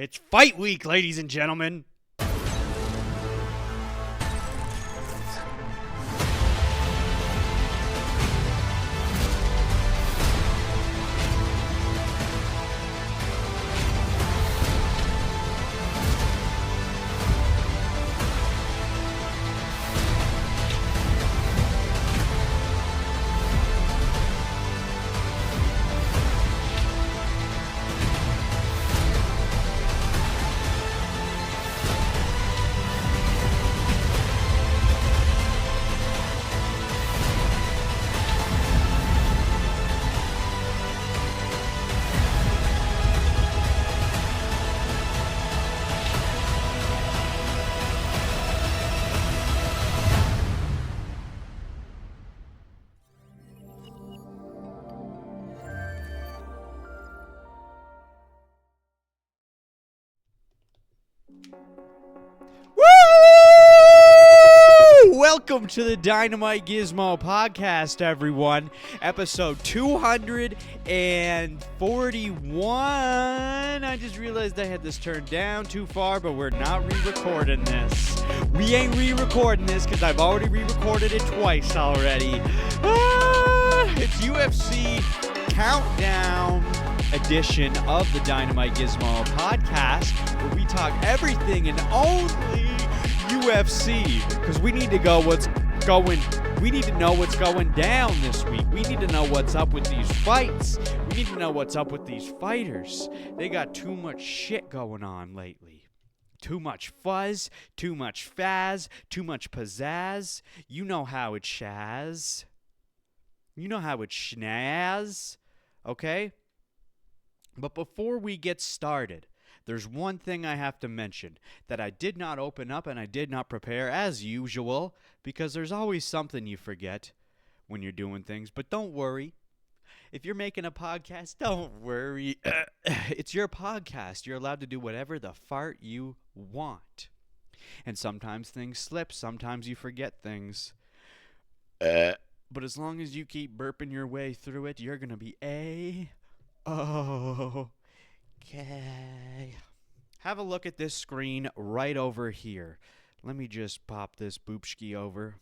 It's fight week, ladies and gentlemen. Welcome to the DynamiteGizmo podcast, everyone. Episode 241. I just realized I had this turned down too far, but we're not re-recording this. We ain't re-recording this because I've already re-recorded it twice already. It's UFC Countdown edition of the DynamiteGizmo podcast, where we talk everything and only UFC, because we need to know what's going down this week. We need to know what's up with these fights. We need to know what's up with these fighters. They got too much shit going on lately. Too much fuzz, too much fazz, too much pizzazz. You know how it's shaz. You know how it's schnaz. Okay? But before we get started, there's one thing I have to mention that I did not open up and I did not prepare as usual, because there's always something you forget when you're doing things. But don't worry. If you're making a podcast, don't worry. It's your podcast. You're allowed to do whatever the fart you want. And sometimes things slip. Sometimes you forget things. But as long as you keep burping your way through it, you're going to be okay. Have a look at this screen right over here. Let me just pop this boopski over.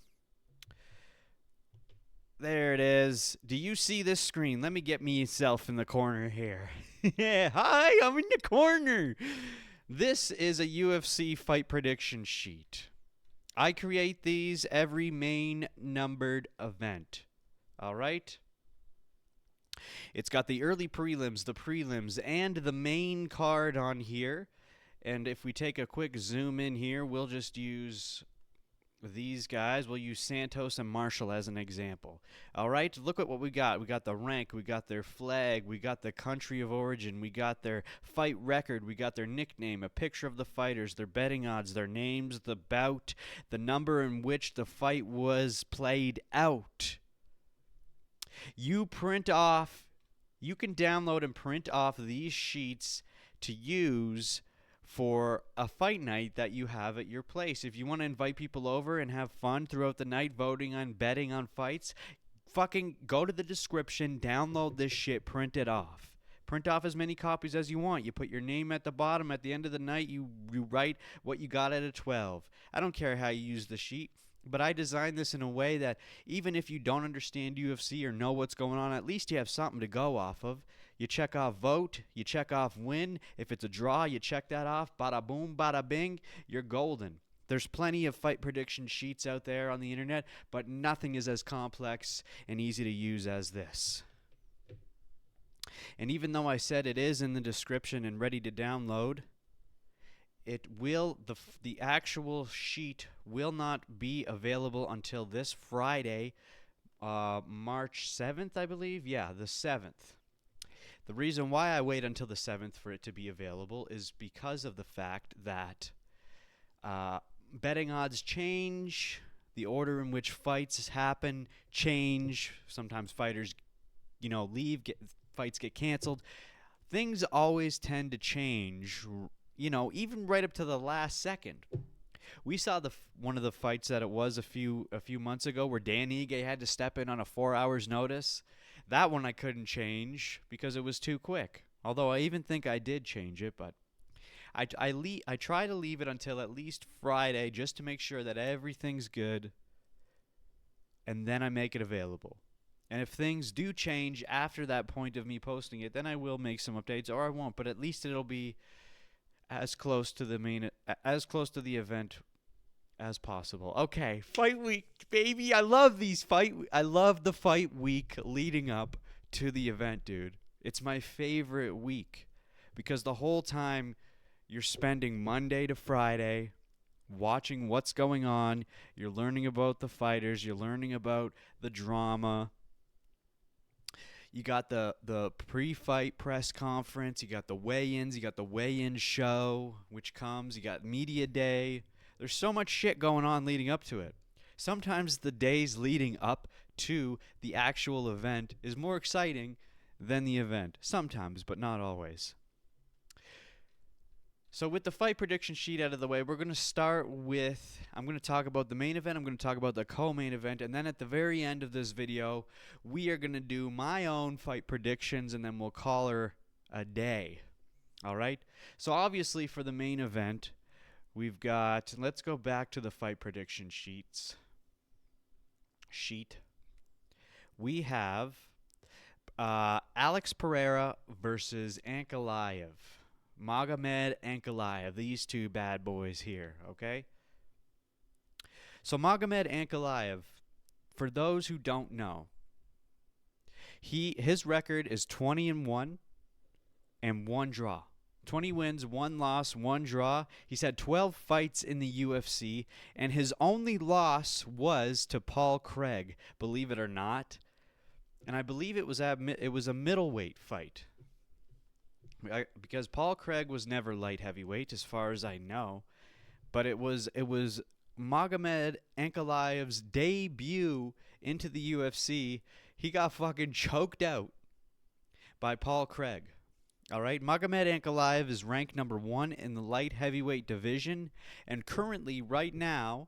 There it is. Do you see this screen? Let me get myself in the corner here. Yeah, hi, I'm in the corner. This is a UFC fight prediction sheet. I create these every main numbered event. All right? It's got the early prelims, the prelims, and the main card on here. And if we take a quick zoom in here, we'll just use these guys. We'll use Santos and Marshall as an example. All right, look at what we got. We got the rank, we got their flag, we got the country of origin, we got their fight record, we got their nickname, a picture of the fighters, their betting odds, their names, the bout, the number in which the fight was played out. You can download and print off these sheets to use for a fight night that you have at your place. If you want to invite people over and have fun throughout the night voting on betting on fights, fucking go to the description, download this shit, print it off. Print off as many copies as you want. You put your name at the bottom. At the end of the night, you write what you got out of 12. I don't care how you use the sheet, but I designed this in a way that even if you don't understand UFC or know what's going on, at least you have something to go off of. You check off vote, you check off win. If it's a draw, you check that off. Bada boom, bada bing, you're golden. There's plenty of fight prediction sheets out there on the internet, but nothing is as complex and easy to use as this. And even though I said it is in the description and ready to download, the actual sheet will not be available until this Friday, March 7th, I believe. Yeah, the 7th. The reason why I wait until the 7th for it to be available is because of the fact that betting odds change, the order in which fights happen change. Sometimes fighters, leave, fights get canceled. Things always tend to change, even right up to the last second. We saw one of the fights that it was a few months ago where Dan Ige had to step in on a 4 hours notice. That one I couldn't change because it was too quick. Although I even think I did change it, but I try to leave it until at least Friday just to make sure that everything's good, and then I make it available. And if things do change after that point of me posting it, then I will make some updates, or I won't. But at least it'll be as close to the event as possible. Okay, fight week, baby. I love the fight week leading up to the event, dude. It's my favorite week because the whole time you're spending Monday to Friday watching what's going on. You're learning about the fighters. You're learning about the drama. You got the pre-fight press conference. You got the weigh-ins. You got the weigh-in show, which comes. You got media day. There's so much shit going on leading up to it. Sometimes the days leading up to the actual event is more exciting than the event. Sometimes, but not always. So with the fight prediction sheet out of the way, we're going to start with, I'm going to talk about the main event, I'm going to talk about the co-main event, and then at the very end of this video, we are going to do my own fight predictions, and then we'll call her a day. All right? So obviously for the main event, we've got, let's go back to the fight prediction sheet. We have Alex Pereira versus Ankalaev. Magomed Ankalaev, these two bad boys here, okay? So Magomed Ankalaev, for those who don't know, his record is 20-1 and 1 draw. 20 wins, 1 loss, 1 draw. He's had 12 fights in the UFC, and his only loss was to Paul Craig, believe it or not. And I believe it was a middleweight fight. Because Paul Craig was never light heavyweight, as far as I know, but it was Magomed Ankalaev's debut into the UFC. He got fucking choked out by Paul Craig. All right, Magomed Ankalaev is ranked number 1 in the light heavyweight division, and currently, right now,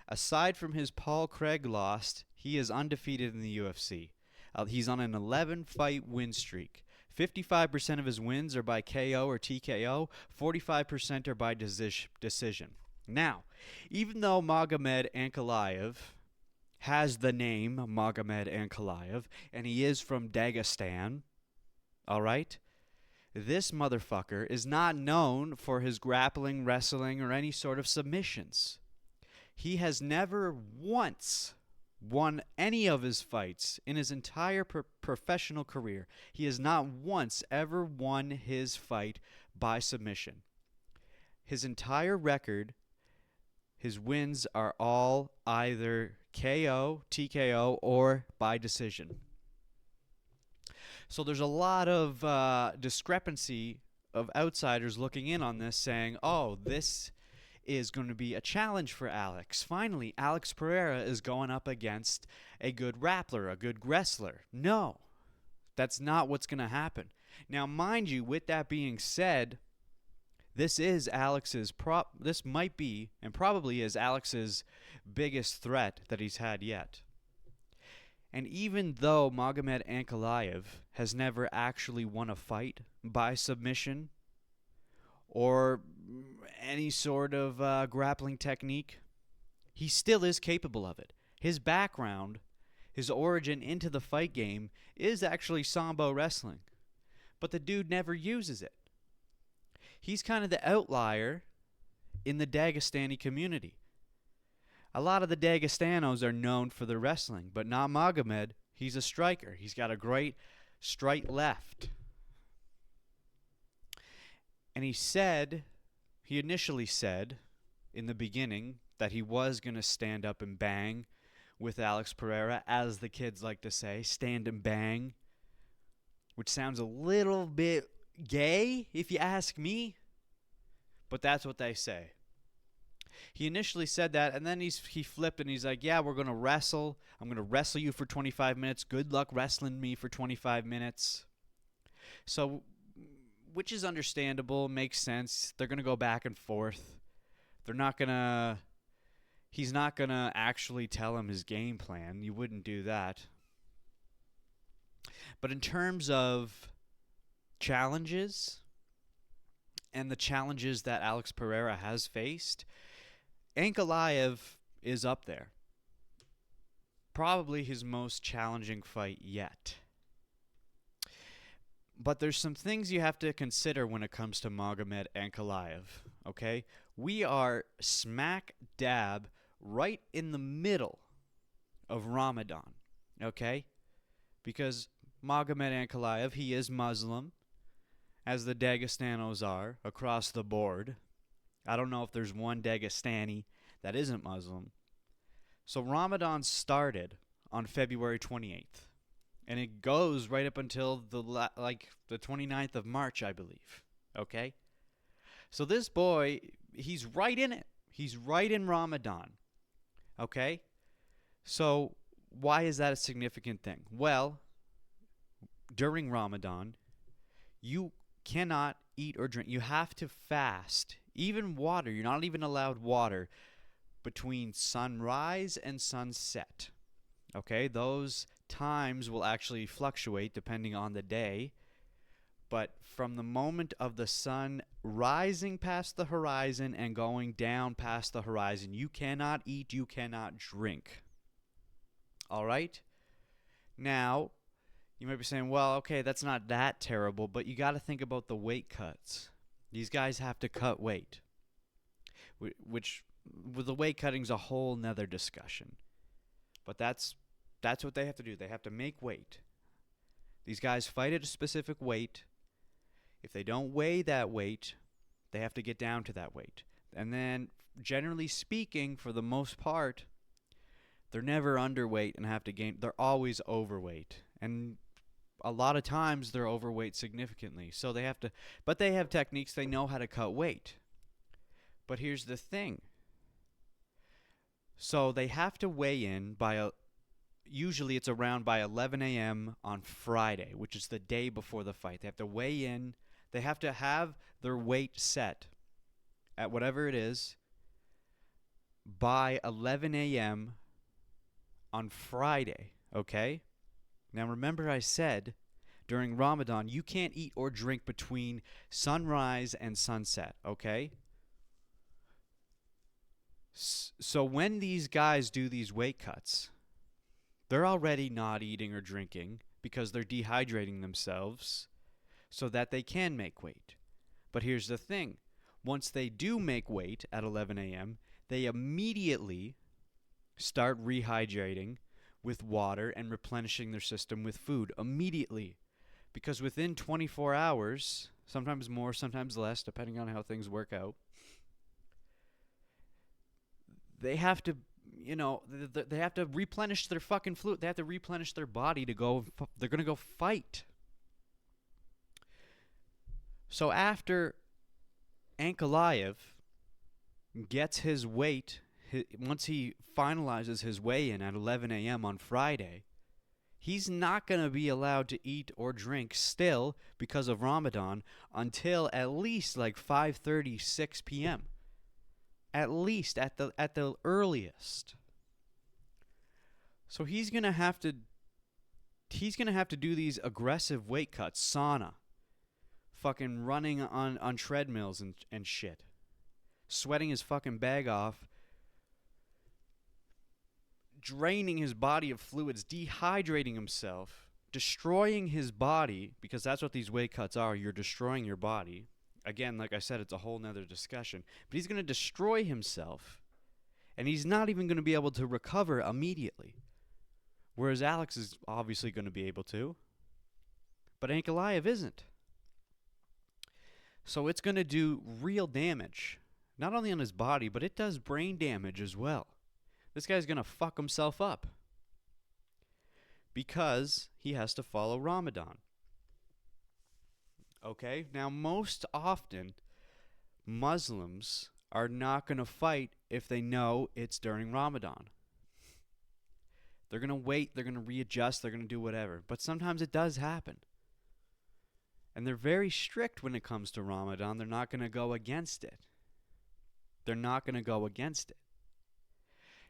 aside from his Paul Craig loss, he is undefeated in the UFC. He's on an 11-fight win streak. 55% of his wins are by KO or TKO. 45% are by decision. Now, even though Magomed Ankalaev has the name Magomed Ankalaev, and he is from Dagestan, all right, this motherfucker is not known for his grappling, wrestling, or any sort of submissions. He has never once won any of his fights in his entire professional career. He has not once ever won his fight by submission. His entire record, his wins are all either KO, TKO, or by decision. So there's a lot of discrepancy of outsiders looking in on this saying, oh, this is going to be a challenge for Alex. Finally, Alex Pereira is going up against a good grappler, a good wrestler. No, that's not what's going to happen. Now, mind you, with that being said, this might be and probably is Alex's biggest threat that he's had yet. And even though Magomed Ankalaev has never actually won a fight by submission or any sort of grappling technique, he still is capable of it. His background, his origin into the fight game is actually Sambo wrestling, but the dude never uses it. He's kind of the outlier in the Dagestani community. A lot of the Dagestanos are known for their wrestling, but not Magomed. He's a striker. He's got a great straight left. And he initially said in the beginning that he was going to stand up and bang with Alex Pereira, as the kids like to say, stand and bang, which sounds a little bit gay if you ask me, but that's what they say. He initially said that, and then he flipped and he's like, yeah, we're going to wrestle. I'm going to wrestle you for 25 minutes. Good luck wrestling me for 25 minutes. So, which is understandable, makes sense. They're going to go back and forth. He's not going to actually tell him his game plan. You wouldn't do that. But in terms of challenges, and the challenges that Alex Pereira has faced, Ankalaev is up there. Probably his most challenging fight yet. But there's some things you have to consider when it comes to Magomed Ankalaev, okay? We are smack dab right in the middle of Ramadan, okay? Because Magomed Ankalaev, he is Muslim, as the Dagestanos are across the board. I don't know if there's one Dagestani that isn't Muslim. So Ramadan started on February 28th. And it goes right up until the 29th of March, I believe. Okay? So this boy, he's right in it. He's right in Ramadan. Okay? So why is that a significant thing? Well, during Ramadan, you cannot eat or drink. You have to fast. Even water. You're not even allowed water between sunrise and sunset. Okay? Those times will actually fluctuate depending on the day, but from the moment of the sun rising past the horizon and going down past the horizon, you cannot eat, you cannot drink. All right? Now, you might be saying, well, okay, that's not that terrible, but you got to think about the weight cuts. These guys have to cut weight, which with the weight cutting's a whole nother discussion. But that's what they have to do. They have to make weight. These guys fight at a specific weight. If they don't weigh that weight, they have to get down to that weight. And then, generally speaking, for the most part, they're never underweight and have to gain. They're always overweight. And a lot of times they're overweight significantly. So they have to, but they have techniques. They know how to cut weight. But here's the thing. So they have to weigh in usually it's around by 11 a.m. on Friday, which is the day before the fight. They have to weigh in. They have to have their weight set at whatever it is by 11 a.m. on Friday, okay? Now remember I said during Ramadan you can't eat or drink between sunrise and sunset, okay? So when these guys do these weight cuts, they're already not eating or drinking because they're dehydrating themselves so that they can make weight. But here's the thing. Once they do make weight at 11 a.m., they immediately start rehydrating with water and replenishing their system with food immediately. Because within 24 hours, sometimes more, sometimes less, depending on how things work out, they have to, they have to replenish their fucking fluid. They have to replenish their body to go. They're going to go fight. So after Ankalaev gets his weight, once he finalizes his weigh-in at 11 a.m. on Friday, he's not going to be allowed to eat or drink still because of Ramadan until at least like 5:30, 6 p.m. At least at the earliest. So he's gonna have to do these aggressive weight cuts, sauna, fucking running on treadmills and shit, sweating his fucking bag off, draining his body of fluids, dehydrating himself, destroying his body, because that's what these weight cuts are. You're destroying your body. Again, like I said, it's a whole nother discussion. But he's going to destroy himself, and he's not even going to be able to recover immediately. Whereas Alex is obviously going to be able to. But Ankalaev isn't. So it's going to do real damage. Not only on his body, but it does brain damage as well. This guy's going to fuck himself up. Because he has to follow Ramadan. Okay, now most often, Muslims are not going to fight if they know it's during Ramadan. They're going to wait, they're going to readjust, they're going to do whatever. But sometimes it does happen. And they're very strict when it comes to Ramadan. They're not going to go against it. They're not going to go against it.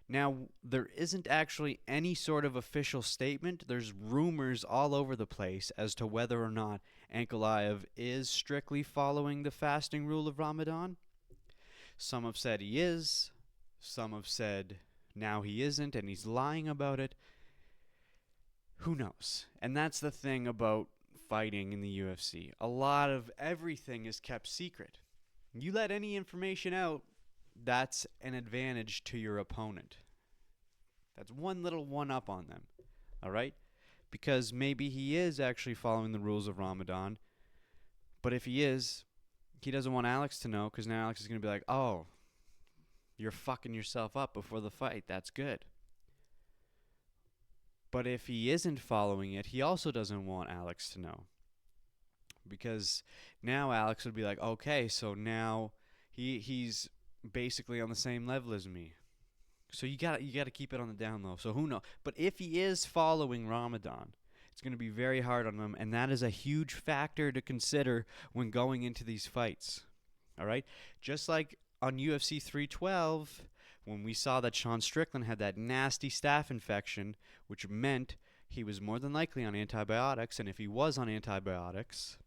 Now, there isn't actually any sort of official statement. There's rumors all over the place as to whether or not Ankalaev is strictly following the fasting rule of Ramadan. Some have said he is. Some have said now he isn't and he's lying about it. Who knows? And that's the thing about fighting in the UFC. A lot of everything is kept secret. You let any information out, that's an advantage to your opponent. That's one little one-up on them. All right? Because maybe he is actually following the rules of Ramadan. But if he is, he doesn't want Alex to know, because now Alex is going to be like, oh, you're fucking yourself up before the fight. That's good. But if he isn't following it, he also doesn't want Alex to know. Because now Alex would be like, okay, so now he's basically on the same level as me. So you got to keep it on the down low. So who knows? But if he is following Ramadan, it's going to be very hard on him, and that is a huge factor to consider when going into these fights. All right? Just like on UFC 312, when we saw that Sean Strickland had that nasty staph infection, which meant he was more than likely on antibiotics, and if he was on antibiotics,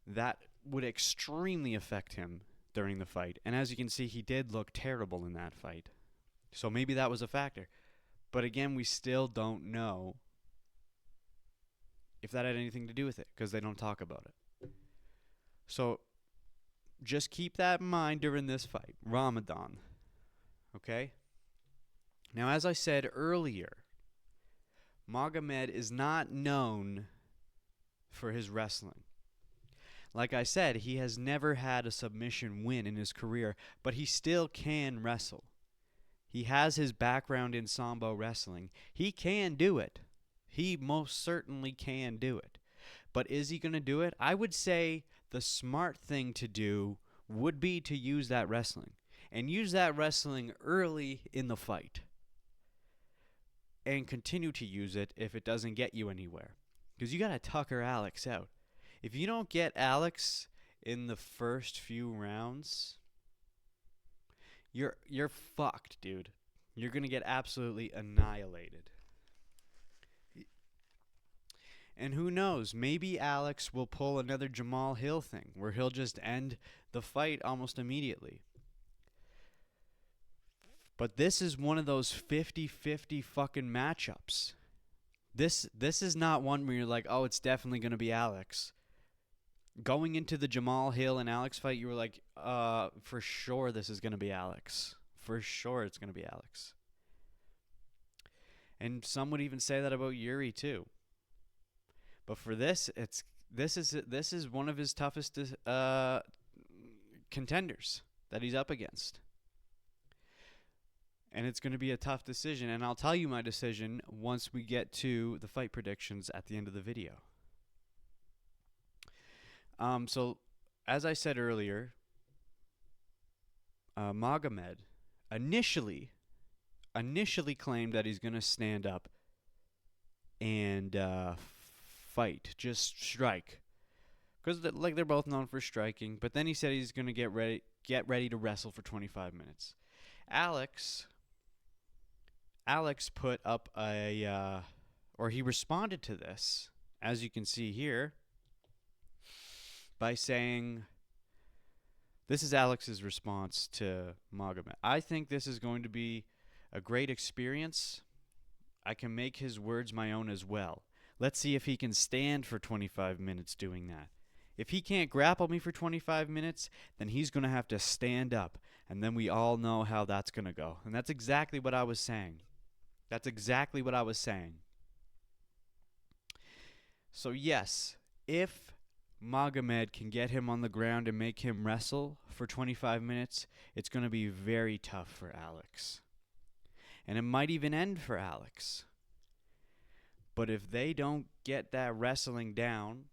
that would extremely affect him during the fight. And as you can see, he did look terrible in that fight. So maybe that was a factor. But again, we still don't know if that had anything to do with it, because they don't talk about it. So just keep that in mind during this fight. Ramadan. Okay? Now, as I said earlier, Magomed is not known for his wrestling. Like I said, he has never had a submission win in his career, but he still can wrestle. He has his background in Sambo wrestling. He can do it. He most certainly can do it. But is he going to do it? I would say the smart thing to do would be to use that wrestling. And use that wrestling early in the fight. And continue to use it if it doesn't get you anywhere. Because you got to tucker Alex out. If you don't get Alex in the first few rounds, you're fucked, dude. You're going to get absolutely annihilated. And who knows, maybe Alex will pull another Jamal Hill thing where he'll just end the fight almost immediately. But this is one of those 50-50 fucking matchups. This is not one where you're like, oh, it's definitely going to be Alex. Going into the Jamal Hill and Alex fight, you were like, for sure this is going to be Alex. For sure it's going to be Alex. And some would even say that about Yuri too. But for this, this is one of his toughest contenders that he's up against. And it's going to be a tough decision, and I'll tell you my decision once we get to the fight predictions at the end of the video. So, as I said earlier, Magomed initially claimed that he's going to stand up and fight, just strike, because they're both known for striking. But then he said he's going to get ready to wrestle for 25 minutes. Alex put up or he responded to this, as you can see here, by saying, this is Alex's response to Magomed. I think this is going to be a great experience. I can make his words my own as well. Let's see if he can stand for 25 minutes doing that. If he can't grapple me for 25 minutes, then he's going to have to stand up. And then we all know how that's going to go. And that's exactly what I was saying. So yes, if Magomed can get him on the ground and make him wrestle for 25 minutes, it's going to be very tough for Alex. And it might even end for Alex. But if they don't get that wrestling down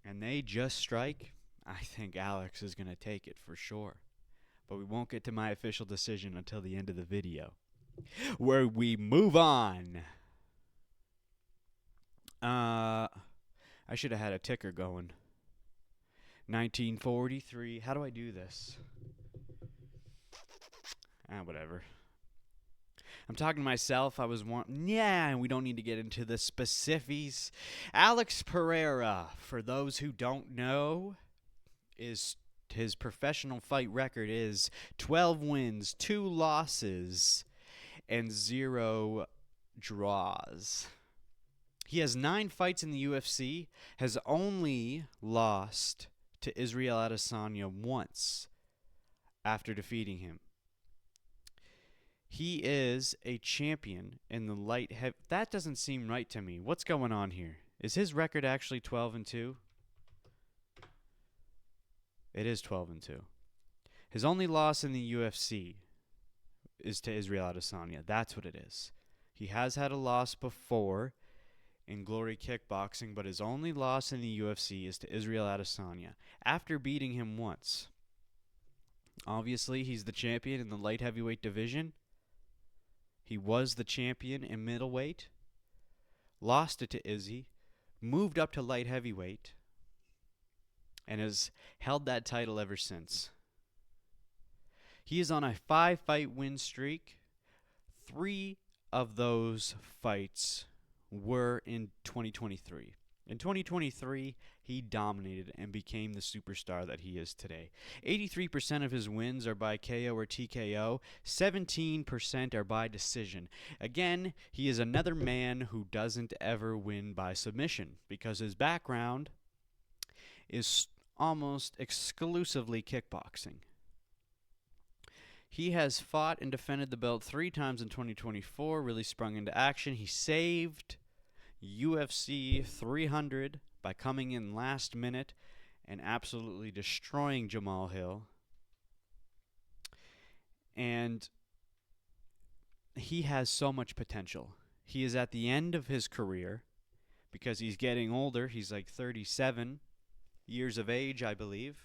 and they just strike, I think Alex is going to take it for sure. But we won't get to my official decision until the end of the video, where we move on. I should have had a ticker going. 1943. How do I do this? Whatever. I'm talking to myself. Yeah, we don't need to get into the specifics. Alex Pereira, for those who don't know, is his professional fight record is 12 wins, 2 losses, and 0 draws. He has 9 fights in the UFC, has only lost to Israel Adesanya once after defeating him. He is a champion in the light heavy. That doesn't seem right to me. What's going on here? Is his record actually 12-2? It is 12-2. His only loss in the UFC is to Israel Adesanya. That's what it is. He has had a loss before in Glory Kickboxing, but his only loss in the UFC is to Israel Adesanya after beating him once. Obviously, he's the champion in the light heavyweight division. He was the champion in middleweight, lost it to Izzy, moved up to light heavyweight, and has held that title ever since. He is on a 5-fight win streak. 3 of those fights were in 2023. In 2023, he dominated and became the superstar that he is today. 83% of his wins are by KO or TKO. 17% are by decision. Again, he is another man who doesn't ever win by submission because his background is almost exclusively kickboxing. He has fought and defended the belt 3 times in 2024, really sprung into action. He saved UFC 300 by coming in last minute and absolutely destroying Jamal Hill. And he has so much potential. He is at the end of his career because he's getting older. He's like 37 years of age, I believe.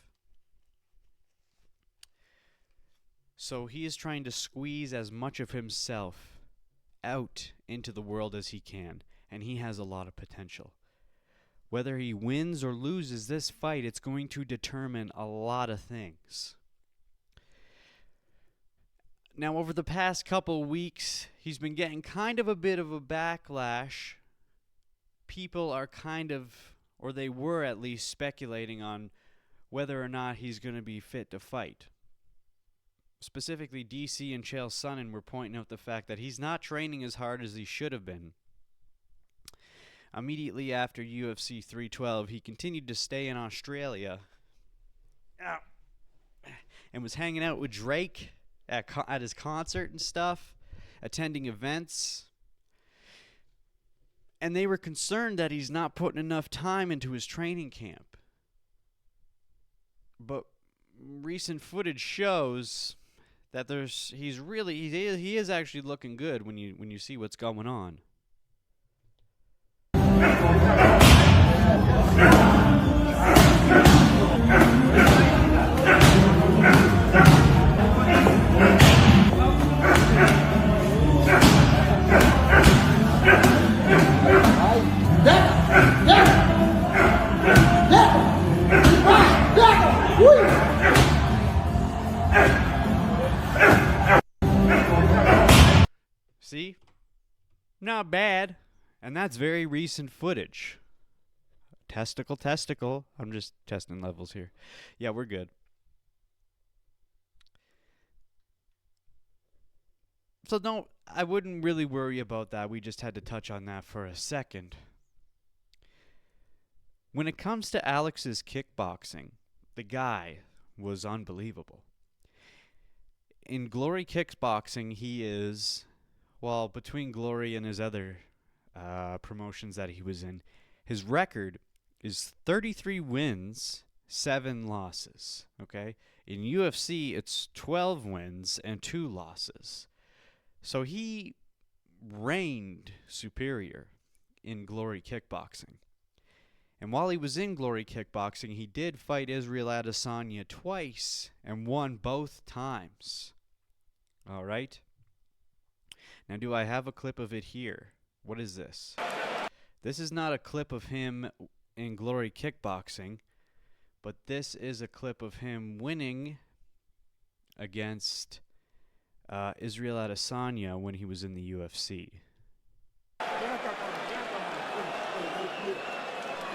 So he is trying to squeeze as much of himself out into the world as he can, and he has a lot of potential. Whether he wins or loses this fight, it's going to determine a lot of things. Now, over the past couple weeks, he's been getting kind of a bit of a backlash. People are or they were at least speculating on whether or not he's going to be fit to fight. Specifically, DC and Chael Sonnen were pointing out the fact that he's not training as hard as he should have been. Immediately after UFC 312, he continued to stay in Australia and was hanging out with Drake at his concert and stuff, attending events. And they were concerned that he's not putting enough time into his training camp. But recent footage shows that he is actually looking good when you see what's going on. See? Not bad. And that's very recent footage. Testicle. I'm just testing levels here. Yeah, we're good. So I wouldn't really worry about that. We just had to touch on that for a second. When it comes to Alex's kickboxing, the guy was unbelievable. In Glory Kickboxing, he is, well, between Glory and his other promotions that he was in, his record is 33 wins, 7 losses, okay? In UFC, it's 12 wins and 2 losses. So he reigned superior in Glory Kickboxing. And while he was in Glory Kickboxing, he did fight Israel Adesanya twice and won both times. All right? Now, do I have a clip of it here? What is this? This is not a clip of him in Glory Kickboxing, but this is a clip of him winning against Israel Adesanya when he was in the UFC.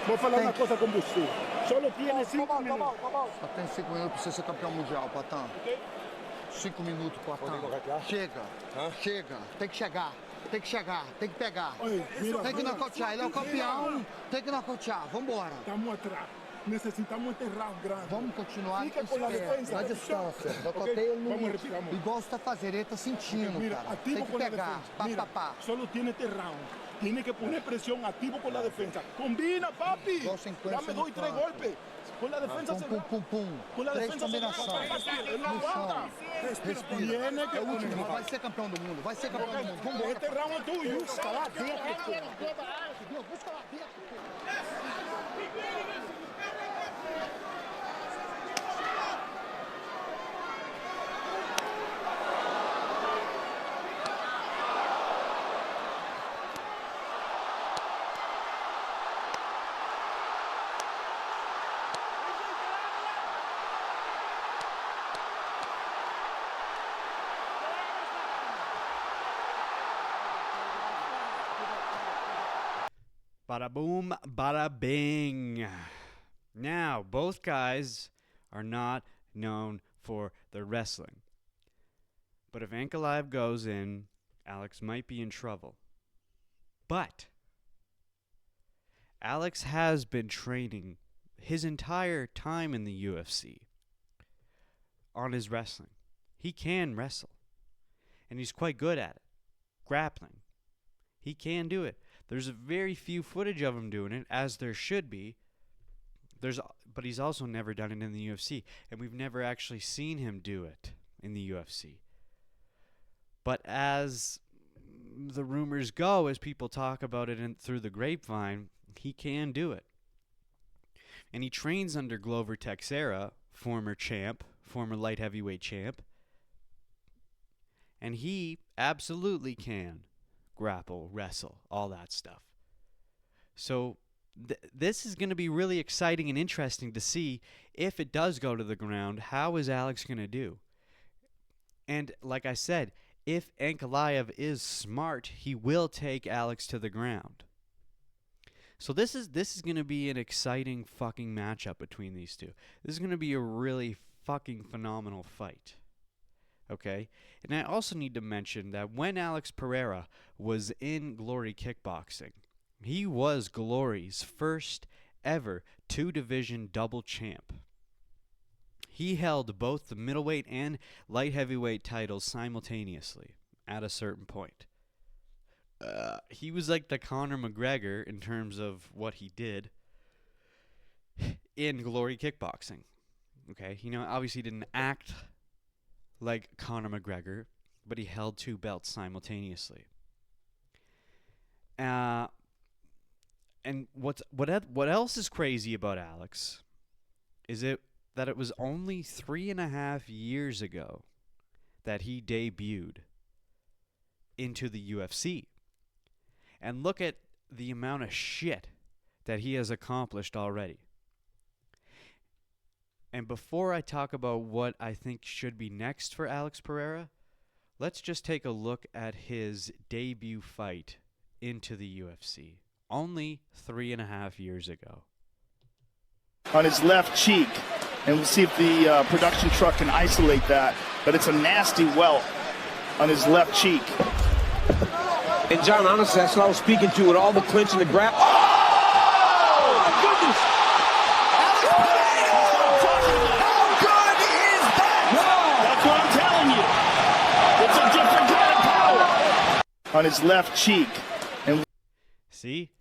Vou falar uma coisa com você. Só tiene 5 minutos. Só tem 5 minutos para você ser campeão mundial, Patão. 5 minutos, Patão. Chega. Chega. Tem que chegar. Tem que chegar. Tem que pegar. Tem que nocautear. Ele é o campeão. Tem que nocautear. Vambora. Estamos atrás. Necessitamos enterrar o grande. Vamos continuar Fica com a defesa. na distância. Nocautei ele no limite. Igual você tá fazendo. Ele tá sentindo, cara. Tem que pegar. Pá. Só tiene este round. Tiene que poner presión activo con la defensa. Combina, papi. Dame 2 y 3 golpes. Con la defensa se va. Con la defensa se va. Él no aguanta. Tiene que poner. Vai ser campeão do mundo. Vai ser campeão do mundo. Vambora. Este round es tuyo. Busca lá dentro. Busca lá dentro. Bada boom, bada bing. Now, both guys are not known for their wrestling. But if Ankalaev goes in, Alex might be in trouble. But Alex has been training his entire time in the UFC on his wrestling. He can wrestle. And he's quite good at it. Grappling. He can do it. There's a very few footage of him doing it, as there should be. But he's also never done it in the UFC, and we've never actually seen him do it in the UFC. But as the rumors go, as people talk about it through the grapevine, he can do it. And he trains under Glover Teixeira, former champ, former light heavyweight champ. And he absolutely can grapple, wrestle, all that stuff. So this is going to be really exciting and interesting to see if it does go to the ground. How is Alex going to do? And like I said, if Ankalaev is smart, he will take Alex to the ground. So this is going to be an exciting fucking matchup between these two. This is going to be a really fucking phenomenal fight. Okay? And I also need to mention that when Alex Pereira was in Glory Kickboxing, he was Glory's first ever 2-division double champ. He held both the middleweight and light heavyweight titles simultaneously at a certain point. He was like the Conor McGregor in terms of what he did in Glory Kickboxing. Okay? Obviously he didn't act like Conor McGregor, but he held 2 belts simultaneously. And what else is crazy about Alex is that it was only 3.5 years ago that he debuted into the UFC. And look at the amount of shit that he has accomplished already. And before I talk about what I think should be next for Alex Pereira, let's just take a look at his debut fight into the UFC. Only 3.5 years ago. On his left cheek. And we'll see if the production truck can isolate that. But it's a nasty welt on his left cheek. And John, honestly, that's what I was speaking to with all the clinch and the grab. Oh, my goodness! That's what I'm telling you. It's a different kind of power. On his left cheek. And see?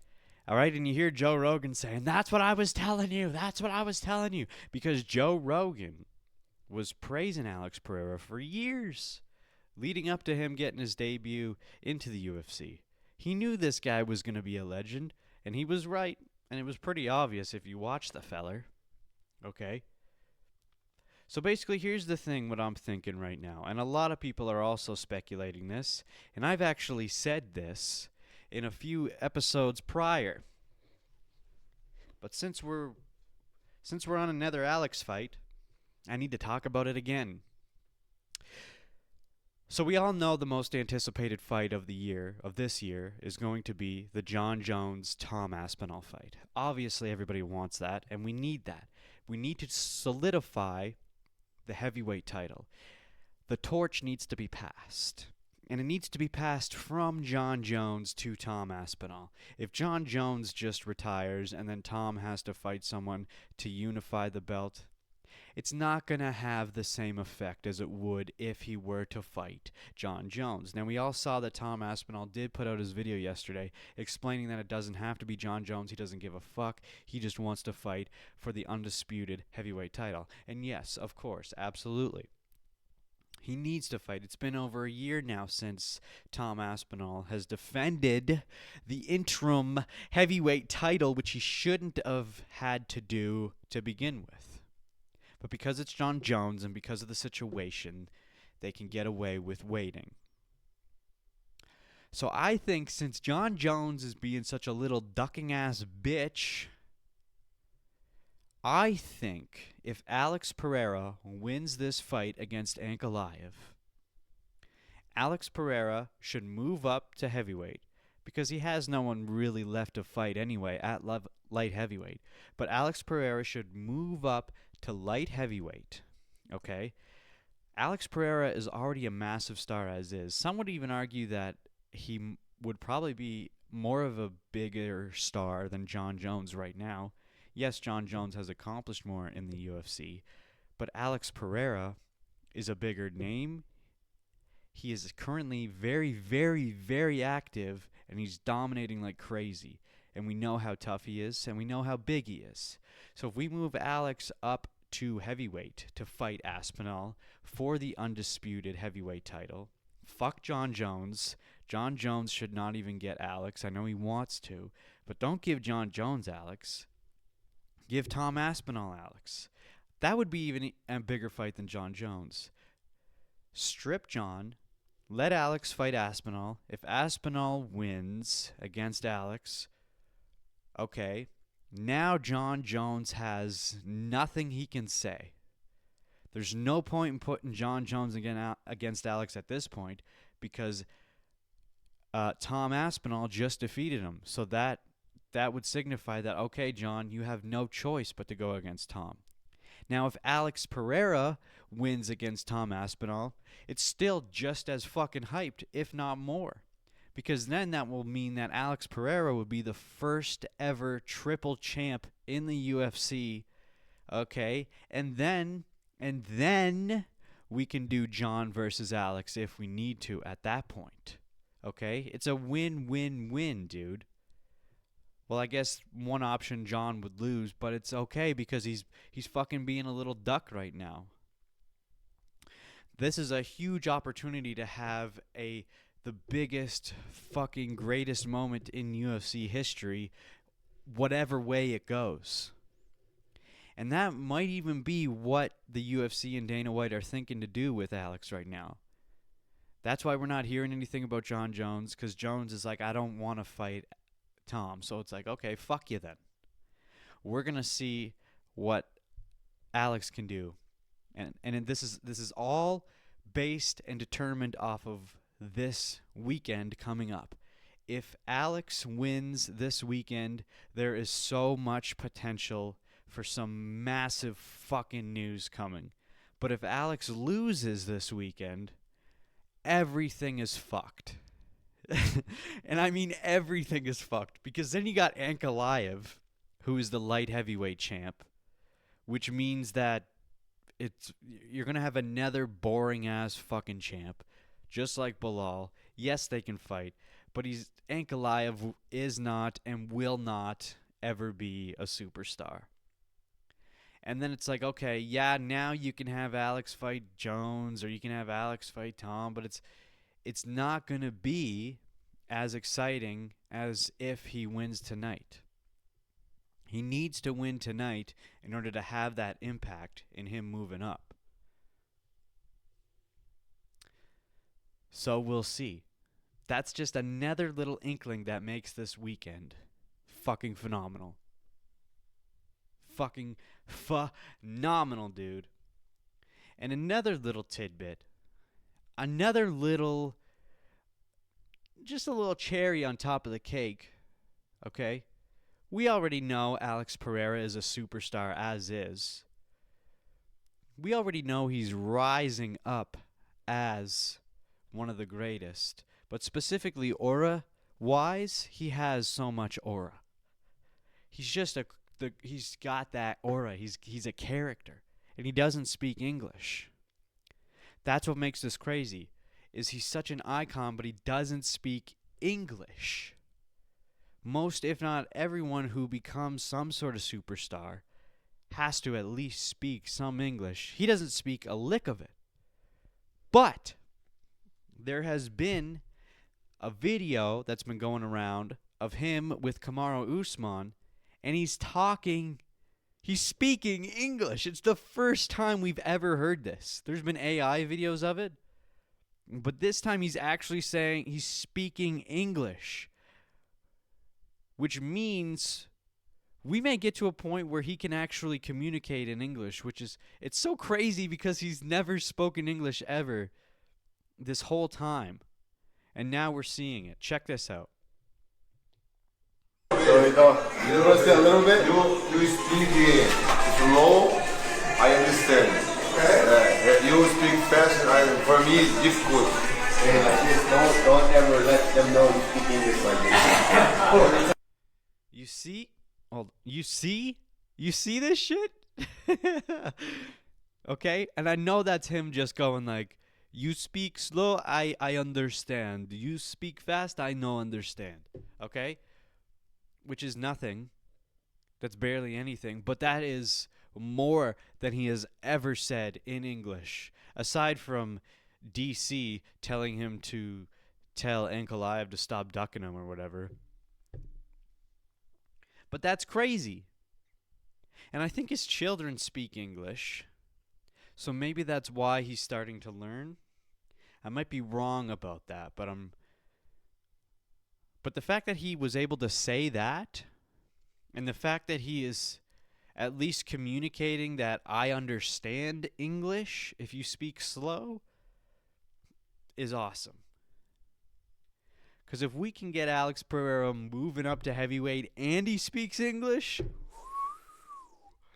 All right, and you hear Joe Rogan saying, that's what I was telling you. That's what I was telling you. Because Joe Rogan was praising Alex Pereira for years, leading up to him getting his debut into the UFC. He knew this guy was going to be a legend, and he was right. And it was pretty obvious if you watch the feller. Okay? So basically, here's the thing, what I'm thinking right now. And a lot of people are also speculating this. And I've actually said this in a few episodes prior. But since we're on another Alex fight, I need to talk about it again. So we all know the most anticipated fight of this year, is going to be the Jon Jones-Tom Aspinall fight. Obviously, everybody wants that, and we need that. We need to solidify the heavyweight title. The torch needs to be passed. And it needs to be passed from Jon Jones to Tom Aspinall. If Jon Jones just retires and then Tom has to fight someone to unify the belt, it's not going to have the same effect as it would if he were to fight Jon Jones. Now, we all saw that Tom Aspinall did put out his video yesterday explaining that it doesn't have to be Jon Jones. He doesn't give a fuck. He just wants to fight for the undisputed heavyweight title. And yes, of course, absolutely. He needs to fight. It's been over a year now since Tom Aspinall has defended the interim heavyweight title, which he shouldn't have had to do to begin with. But because it's Jon Jones and because of the situation, they can get away with waiting. So I think since Jon Jones is being such a little ducking-ass bitch, I think if Alex Pereira wins this fight against Ankalaev, Alex Pereira should move up to heavyweight because he has no one really left to fight anyway at light heavyweight. But Alex Pereira should move up to light heavyweight, okay? Alex Pereira is already a massive star as is. Some would even argue that he would probably be more of a bigger star than Jon Jones right now. Yes, Jon Jones has accomplished more in the UFC, but Alex Pereira is a bigger name. He is currently very, very, very active, and he's dominating like crazy. And we know how tough he is, and we know how big he is. So if we move Alex up to heavyweight to fight Aspinall for the undisputed heavyweight title, fuck Jon Jones. Jon Jones should not even get Alex. I know he wants to, but don't give Jon Jones Alex. Give Tom Aspinall Alex. That would be even a bigger fight than Jon Jones. Strip Jon. Let Alex fight Aspinall. If Aspinall wins against Alex, okay, now Jon Jones has nothing he can say. There's no point in putting Jon Jones against Alex at this point because Tom Aspinall just defeated him. So that would signify that, okay, Jon, you have no choice but to go against Tom. Now, if Alex Pereira wins against Tom Aspinall, it's still just as fucking hyped, if not more. Because then that will mean that Alex Pereira would be the first ever triple champ in the UFC. Okay? And then we can do Jon versus Alex if we need to at that point. Okay? It's a win-win-win, dude. Well, I guess one option Jon would lose, but it's okay because he's fucking being a little duck right now. This is a huge opportunity to have the biggest fucking greatest moment in UFC history, whatever way it goes. And that might even be what the UFC and Dana White are thinking to do with Alex right now. That's why we're not hearing anything about Jon Jones, because Jones is like, I don't want to fight Tom. So it's like, okay, fuck you then. We're going to see what Alex can do. And this is all based and determined off of this weekend coming up. If Alex wins this weekend, there is so much potential for some massive fucking news coming. But if Alex loses this weekend, everything is fucked. And I mean everything is fucked. Because then you got Ankalaev, who is the light heavyweight champ, which means that you're going to have another boring-ass fucking champ, just like Bilal. Yes, they can fight, but Ankalaev is not and will not ever be a superstar. And then it's like, okay, yeah, now you can have Alex fight Jones or you can have Alex fight Tom, but it's not going to be as exciting as if he wins tonight. He needs to win tonight in order to have that impact in him moving up. So we'll see. That's just another little inkling that makes this weekend fucking phenomenal. Fucking phenomenal, dude. And another little tidbit. another little, just a little cherry on top of the cake, okay? We already know Alex Pereira is a superstar as is. We already know he's rising up as one of the greatest. But specifically aura-wise, he has so much aura. He's just he's got that aura. He's a character. And he doesn't speak English. That's what makes this crazy, is he's such an icon, but he doesn't speak English. Most, if not everyone who becomes some sort of superstar has to at least speak some English. He doesn't speak a lick of it. But there has been a video that's been going around of him with Kamaru Usman, and he's speaking English. It's the first time we've ever heard this. There's been AI videos of it, but this time he's actually saying he's speaking English, which means we may get to a point where he can actually communicate in English, it's so crazy because he's never spoken English ever this whole time. And now we're seeing it. Check this out. So you understand a little bit? You speak slow, I understand. You speak fast, for me it's difficult. Like this, don't ever let them know you speak English like this. You see? Well, you see this shit? Okay? And I know that's him just going like, you speak slow, I understand. You speak fast, I no understand. Okay? Which is nothing. That's barely anything. But that is more than he has ever said in English. Aside from DC telling him to tell Ankalaev to stop ducking him or whatever. But that's crazy. And I think his children speak English. So maybe that's why he's starting to learn. I might be wrong about that, but the fact that he was able to say that, and the fact that he is at least communicating that I understand English if you speak slow, is awesome. Because if we can get Alex Pereira moving up to heavyweight and he speaks English,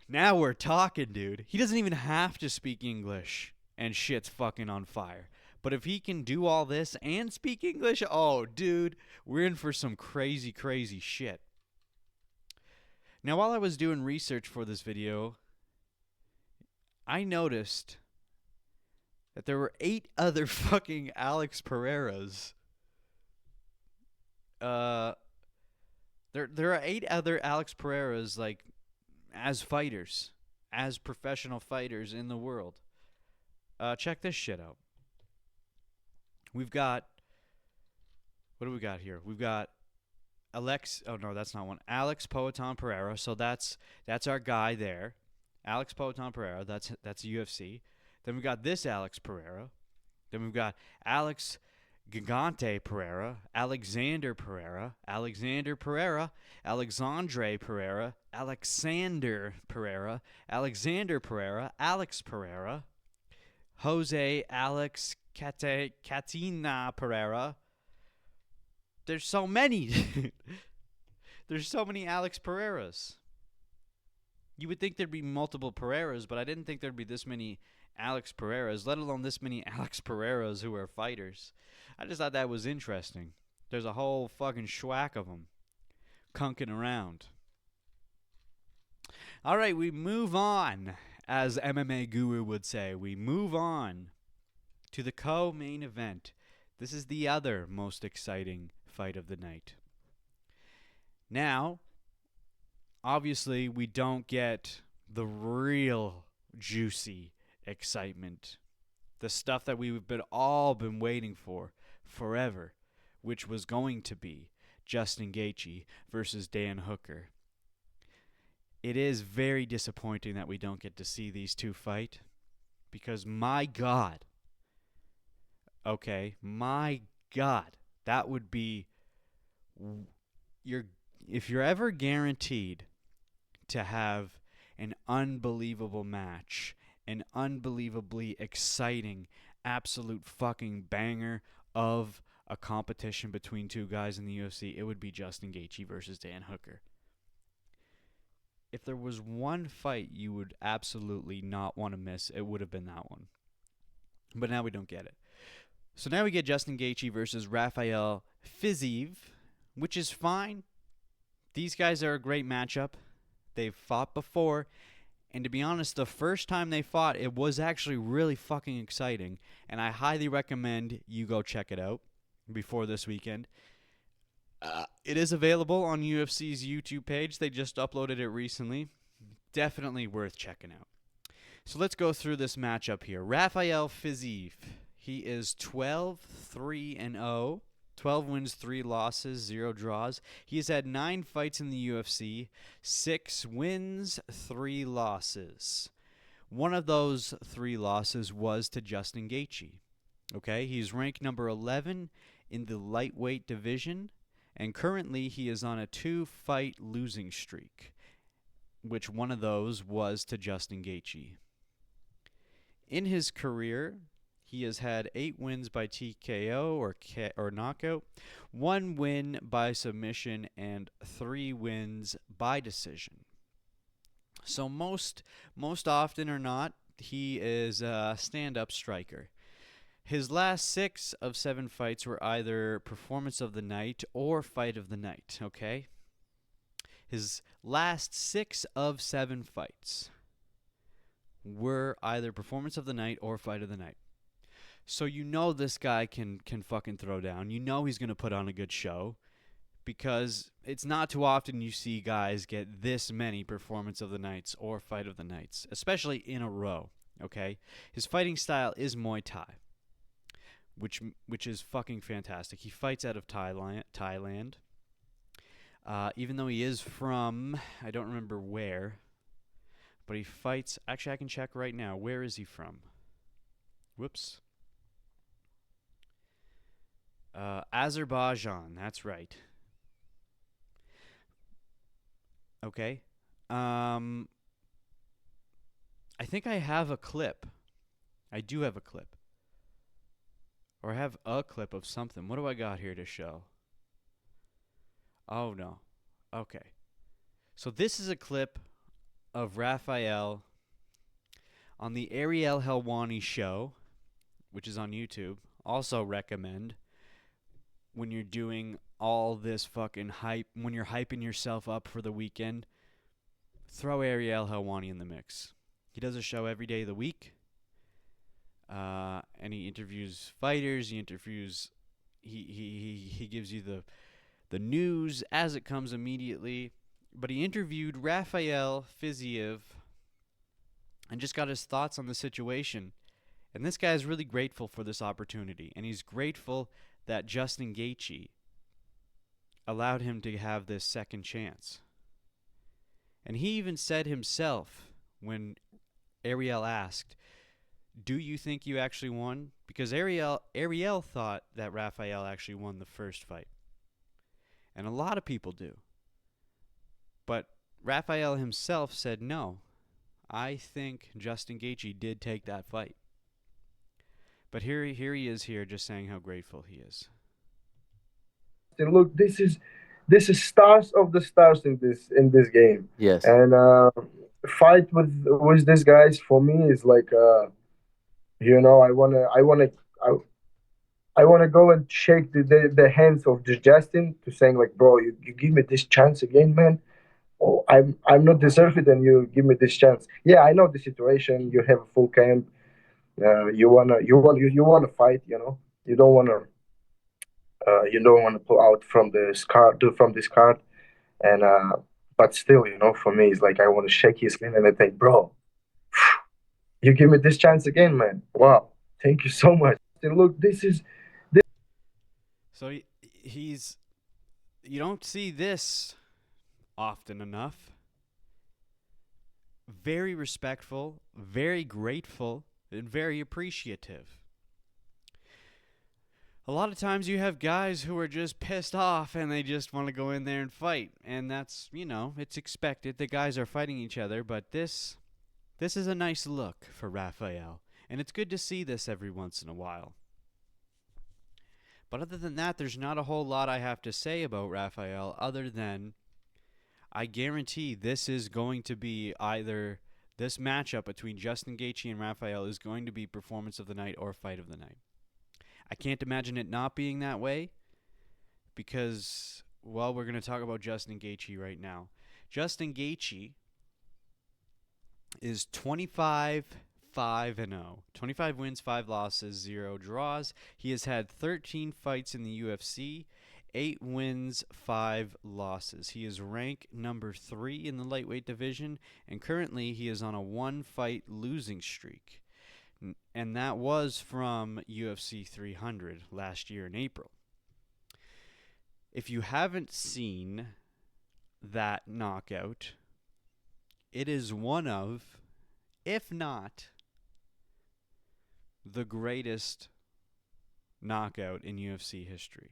now we're talking, dude. He doesn't even have to speak English and shit's fucking on fire. But if he can do all this and speak English, oh, dude, we're in for some crazy, crazy shit. Now, while I was doing research for this video, I noticed that there were 8 other fucking Alex Pereiras. There are 8 other Alex Pereiras, like, as fighters, as professional fighters in the world. Check this shit out. We've got, what do we got here? We've got Alex Poatan Pereira. So that's our guy there. Alex Poatan Pereira, that's UFC. Then we've got this Alex Pereira. Then we've got Alex Gigante Pereira, Alexander Pereira, Alexandre Pereira, Alex Pereira, Alex Pereira, Jose Alex Catina Pereira. There's so many. There's so many Alex Pereiras. You would think there'd be multiple Pereiras, but I didn't think there'd be this many Alex Pereiras, let alone this many Alex Pereiras who are fighters. I just thought that was interesting. There's a whole fucking schwack of them kunking around. All right, we move on, as MMA Guru would say. We move on to the co-main event. This is the other most exciting fight of the night. Now, obviously, we don't get the real juicy excitement. The stuff that we've all been waiting for forever, which was going to be Justin Gaethje versus Dan Hooker. It is very disappointing that we don't get to see these two fight, because my God, that would be if you're ever guaranteed to have an unbelievable match, an unbelievably exciting absolute fucking banger of a competition between two guys in the UFC, it would be Justin Gaethje versus Dan Hooker. If there was one fight you would absolutely not want to miss, it would have been that one. But now we don't get it. So now we get Justin Gaethje versus Rafael Fiziev, which is fine. These guys are a great matchup. They've fought before. And to be honest, the first time they fought, it was actually really fucking exciting. And I highly recommend you go check it out before this weekend. It is available on UFC's YouTube page. They just uploaded it recently. Definitely worth checking out. So let's go through this matchup here. Rafael Fiziev. He is 12-3-0. 12 wins, 3 losses, 0 draws. He has had 9 fights in the UFC, 6 wins, 3 losses. One of those 3 losses was to Justin Gaethje. Okay, he's ranked number 11 in the lightweight division, and currently he is on a 2-fight losing streak, which one of those was to Justin Gaethje. In his career, he has had 8 wins by TKO or knockout, 1 win by submission, and 3 wins by decision. So most often or not, he is a stand-up striker. His last 6 of 7 fights were either performance of the night or fight of the night, okay? His last 6 of 7 fights were either performance of the night or fight of the night. So you know this guy can fucking throw down. You know he's going to put on a good show, because it's not too often you see guys get this many performance of the nights or fight of the nights, especially in a row, okay? His fighting style is Muay Thai, which is fucking fantastic. He fights out of Thailand. Even though he is from, I don't remember where, but he fights, actually I can check right now. Where is he from? Whoops. Azerbaijan, that's right. Okay. I think I have a clip. I do have a clip. Or I have a clip of something. What do I got here to show? Oh, no. Okay. So this is a clip of Rafael on the Ariel Helwani show, which is on YouTube. Also recommend, when you're doing all this fucking hype, when you're hyping yourself up for the weekend, throw Ariel Helwani in the mix. He does a show every day of the week, and he interviews fighters. He gives you the news as it comes immediately. But he interviewed Rafael Fiziev and just got his thoughts on the situation. And this guy is really grateful for this opportunity, and he's grateful that Justin Gaethje allowed him to have this second chance. And he even said himself, when Ariel asked, "Do you think you actually won?" Because Ariel thought that Rafael actually won the first fight. And a lot of people do. But Rafael himself said, "No, I think Justin Gaethje did take that fight." But here he is here just saying how grateful he is. Look, this is stars of the stars in this game. Yes. And fight with these guys for me is like I wanna go and shake the hands of Justin, to saying like, bro, you give me this chance again, man. Oh, I'm not deserving, and you give me this chance. Yeah, I know the situation. You have a full camp. You wanna fight. You don't wanna pull out from this card. And but still, for me, it's like I want to shake his hand and I think, bro, you give me this chance again, man. Wow, thank you so much. Look, So he's, you don't see this often enough. Very respectful, very grateful, and very appreciative. A lot of times you have guys who are just pissed off and they just want to go in there and fight. And that's, it's expected. The guys are fighting each other. But this is a nice look for Rafael. And it's good to see this every once in a while. But other than that, there's not a whole lot I have to say about Rafael other than I guarantee this is going to be either this matchup between Justin Gaethje and Rafael is going to be performance of the night or fight of the night. I can't imagine it not being that way because, well, we're going to talk about Justin Gaethje right now. Justin Gaethje is 25-5-0. 25 wins, 5 losses, 0 draws. He has had 13 fights in the UFC, 8 wins, 5 losses. He is ranked number 3 in the lightweight division, and currently he is on a 1-fight losing streak. And that was from UFC 300 last year in April. If you haven't seen that knockout, it is one of, if not the greatest knockout in UFC history.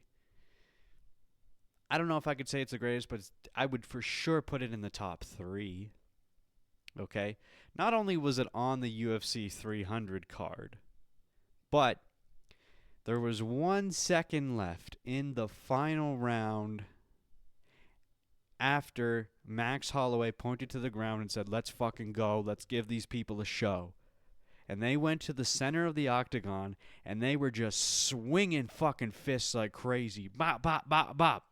I don't know if I could say it's the greatest, but I would for sure put it in the top 3. Okay? Not only was it on the UFC 300 card, but there was 1 second left in the final round after Max Holloway pointed to the ground and said, "Let's fucking go. Let's give these people a show." And they went to the center of the octagon, and they were just swinging fucking fists like crazy. Bop, bop, bop, bop.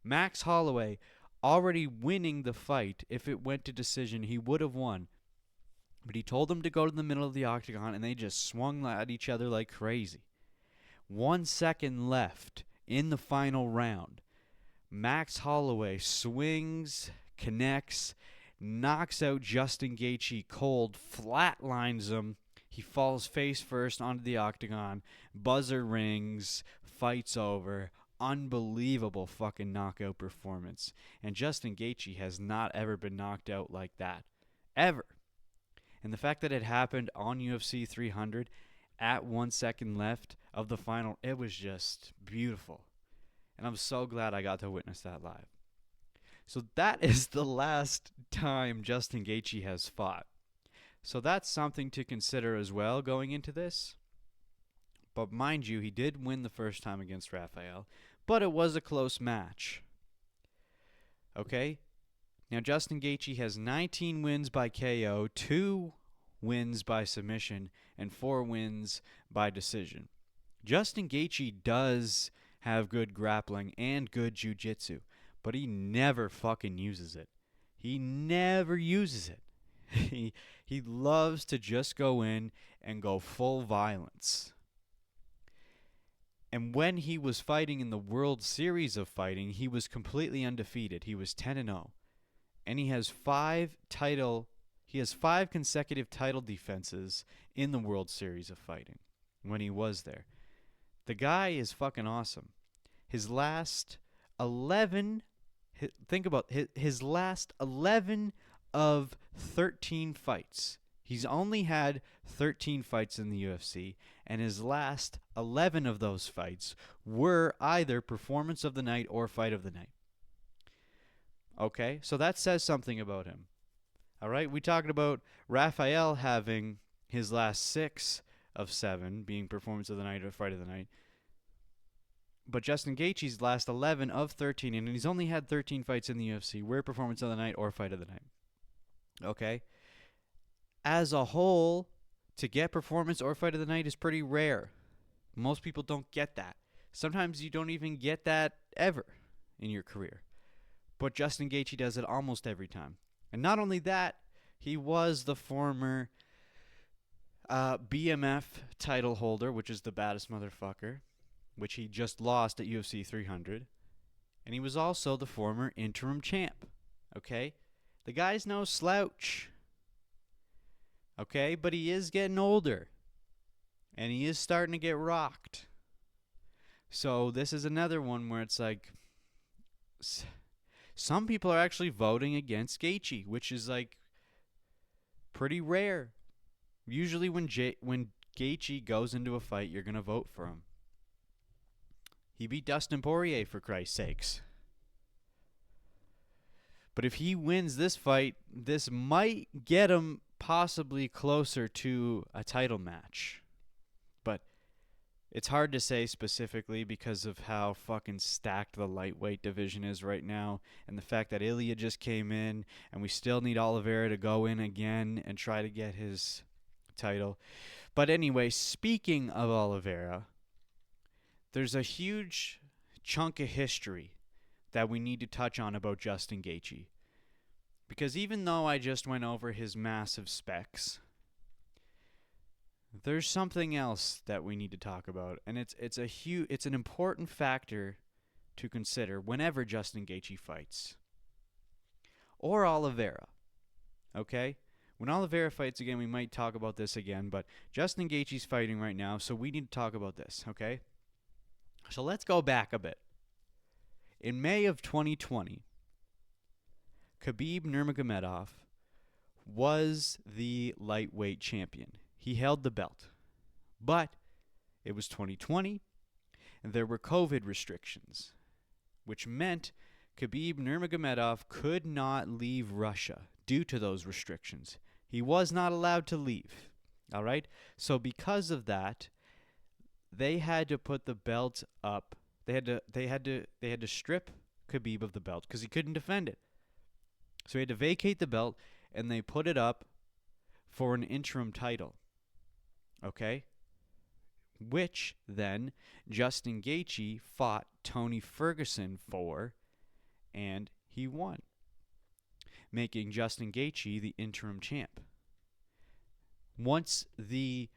Max Holloway already winning the fight. If it went to decision, he would have won. But he told them to go to the middle of the octagon, and they just swung at each other like crazy. 1 second left in the final round. Max Holloway swings, connects, knocks out Justin Gaethje cold, flatlines him. He falls face first onto the octagon. Buzzer rings. Fight's over. Unbelievable fucking knockout performance. And Justin Gaethje has not ever been knocked out like that. Ever. And the fact that it happened on UFC 300 at 1 second left of the final, it was just beautiful. And I'm so glad I got to witness that live. So that is the last time Justin Gaethje has fought. So that's something to consider as well going into this. But mind you, he did win the first time against Rafael, but it was a close match. Okay? Now Justin Gaethje has 19 wins by KO, 2 wins by submission, and 4 wins by decision. Justin Gaethje does have good grappling and good jiu-jitsu, but he never fucking uses it. He never uses it. He loves to just go in and go full violence. And when he was fighting in the World Series of Fighting, he was completely undefeated. He was 10-0. And he has 5 consecutive title defenses in the World Series of Fighting when he was there. The guy is fucking awesome. His last 11, think about his last 11 of 13 fights. He's only had 13 fights in the UFC, and his last 11 of those fights were either performance of the night or fight of the night. Okay, so that says something about him. All right, we talked about Rafael having his last 6 of 7 being performance of the night or fight of the night. But Justin Gaethje's last 11 of 13, and he's only had 13 fights in the UFC, were performance of the night or fight of the night. Okay? As a whole, to get performance or fight of the night is pretty rare. Most people don't get that. Sometimes you don't even get that ever in your career. But Justin Gaethje does it almost every time. And not only that, he was the former BMF title holder, which is the baddest motherfucker, which he just lost at UFC 300. And he was also the former interim champ. Okay? The guy's no slouch. Okay? But he is getting older. And he is starting to get rocked. So this is another one where it's like, some people are actually voting against Gaethje, which is like pretty rare. Usually when Gaethje goes into a fight, you're going to vote for him. He beat Dustin Poirier, for Christ's sakes. But if he wins this fight, this might get him possibly closer to a title match. But it's hard to say specifically because of how fucking stacked the lightweight division is right now, and the fact that Ilya just came in, and we still need Oliveira to go in again and try to get his title. But anyway, speaking of Oliveira, there's a huge chunk of history that we need to touch on about Justin Gaethje. Because even though I just went over his massive specs, there's something else that we need to talk about, and it's an important factor to consider whenever Justin Gaethje fights. Or Oliveira. Okay? When Oliveira fights again, we might talk about this again, but Justin Gaethje's fighting right now, so we need to talk about this, okay? So let's go back a bit. In May of 2020, Khabib Nurmagomedov was the lightweight champion. He held the belt. But it was 2020, and there were COVID restrictions, which meant Khabib Nurmagomedov could not leave Russia due to those restrictions. He was not allowed to leave. All right? So because of that, they had to put the belt up. They had to strip Khabib of the belt because he couldn't defend it. So he had to vacate the belt, and they put it up for an interim title. Okay? Which then Justin Gaethje fought Tony Ferguson for, and he won, making Justin Gaethje the interim champ. Once the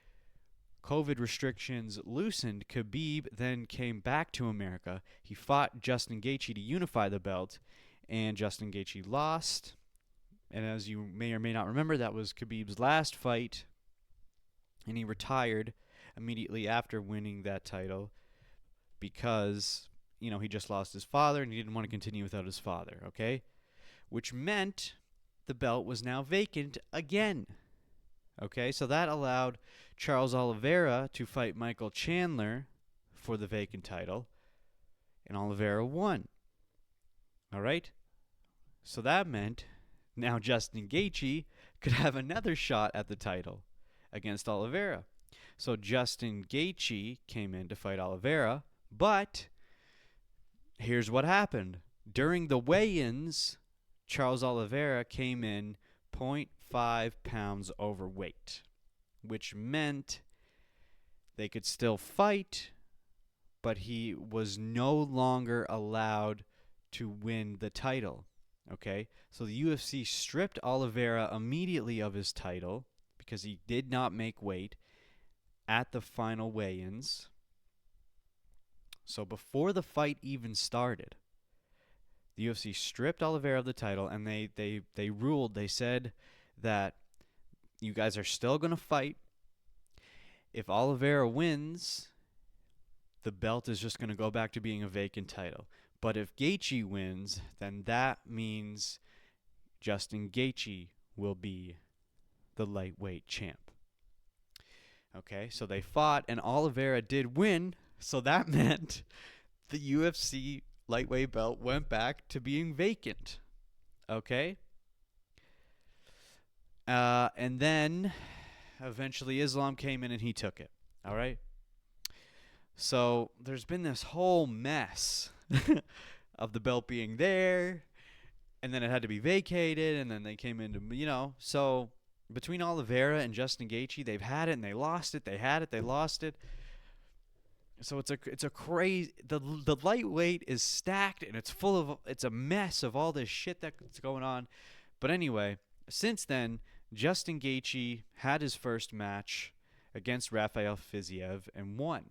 COVID restrictions loosened, Khabib then came back to America. He fought Justin Gaethje to unify the belt, and Justin Gaethje lost. And as you may or may not remember, that was Khabib's last fight, and he retired immediately after winning that title because, he just lost his father and he didn't want to continue without his father, okay? Which meant the belt was now vacant again. Okay, so that allowed Charles Oliveira to fight Michael Chandler for the vacant title, and Oliveira won. All right? So that meant now Justin Gaethje could have another shot at the title against Oliveira. So Justin Gaethje came in to fight Oliveira, but here's what happened. During the weigh-ins, Charles Oliveira came in 0.5 pounds overweight, which meant they could still fight, but he was no longer allowed to win the title. Okay? So the UFC stripped Oliveira immediately of his title because he did not make weight at the final weigh-ins. So before the fight even started, the UFC stripped Oliveira of the title, and they ruled, they said that you guys are still going to fight. If Oliveira wins, the belt is just going to go back to being a vacant title. But if Gaethje wins, then that means Justin Gaethje will be the lightweight champ. Okay, so they fought, and Oliveira did win, so that meant the UFC lightweight belt went back to being vacant. Okay? And then eventually Islam came in and he took it. All right? So there's been this whole mess of the belt being there, and then it had to be vacated, and then they came into, so between Oliveira and Justin Gaethje, they've had it and they lost it. They had it, they lost it. So it's a crazy. The lightweight is stacked, and it's a mess of all this shit that's going on. But anyway, since then, Justin Gaethje had his first match against Rafael Fiziev and won.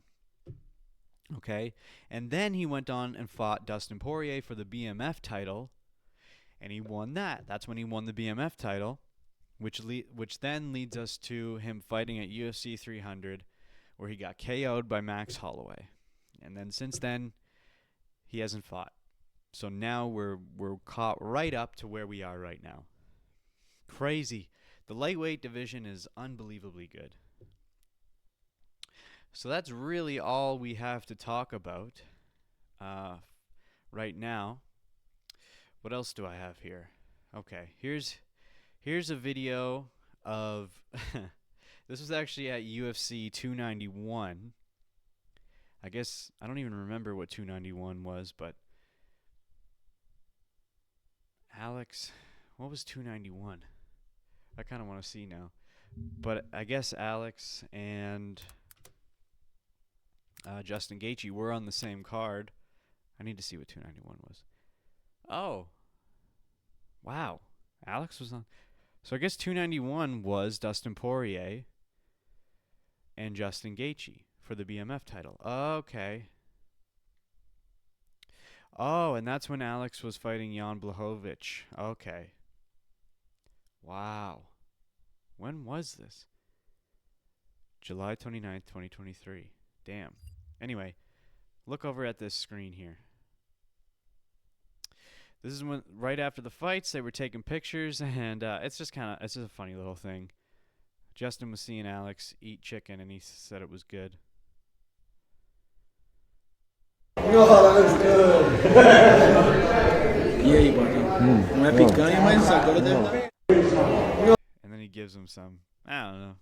Okay, and then he went on and fought Dustin Poirier for the BMF title, and he won that. That's when he won the BMF title, which then leads us to him fighting at UFC 300, where he got KO'd by Max Holloway. And then since then, he hasn't fought. So now we're caught right up to where we are right now. Crazy. The lightweight division is unbelievably good. So that's really all we have to talk about right now. What else do I have here? Okay, here's a video of this was actually at UFC 291. I guess I don't even remember what 291 was, but Alex, what was 291? I kind of want to see now. But I guess Alex and Justin Gaethje were on the same card. I need to see what 291 was. Oh. Wow. Alex was on. So I guess 291 was Dustin Poirier and Justin Gaethje for the BMF title. Okay. Oh, and that's when Alex was fighting Jan Blachowicz. Okay. Wow. When was this? July 29th, 2023. Damn. Anyway, look over at this screen here. This is when, right after the fights, they were taking pictures, and it's just a funny little thing. Justin was seeing Alex eat chicken, and he said it was good. Oh, that was good. E aí, Boquinha? Não é picanha, mas agora deve. And then he gives him some, I don't know,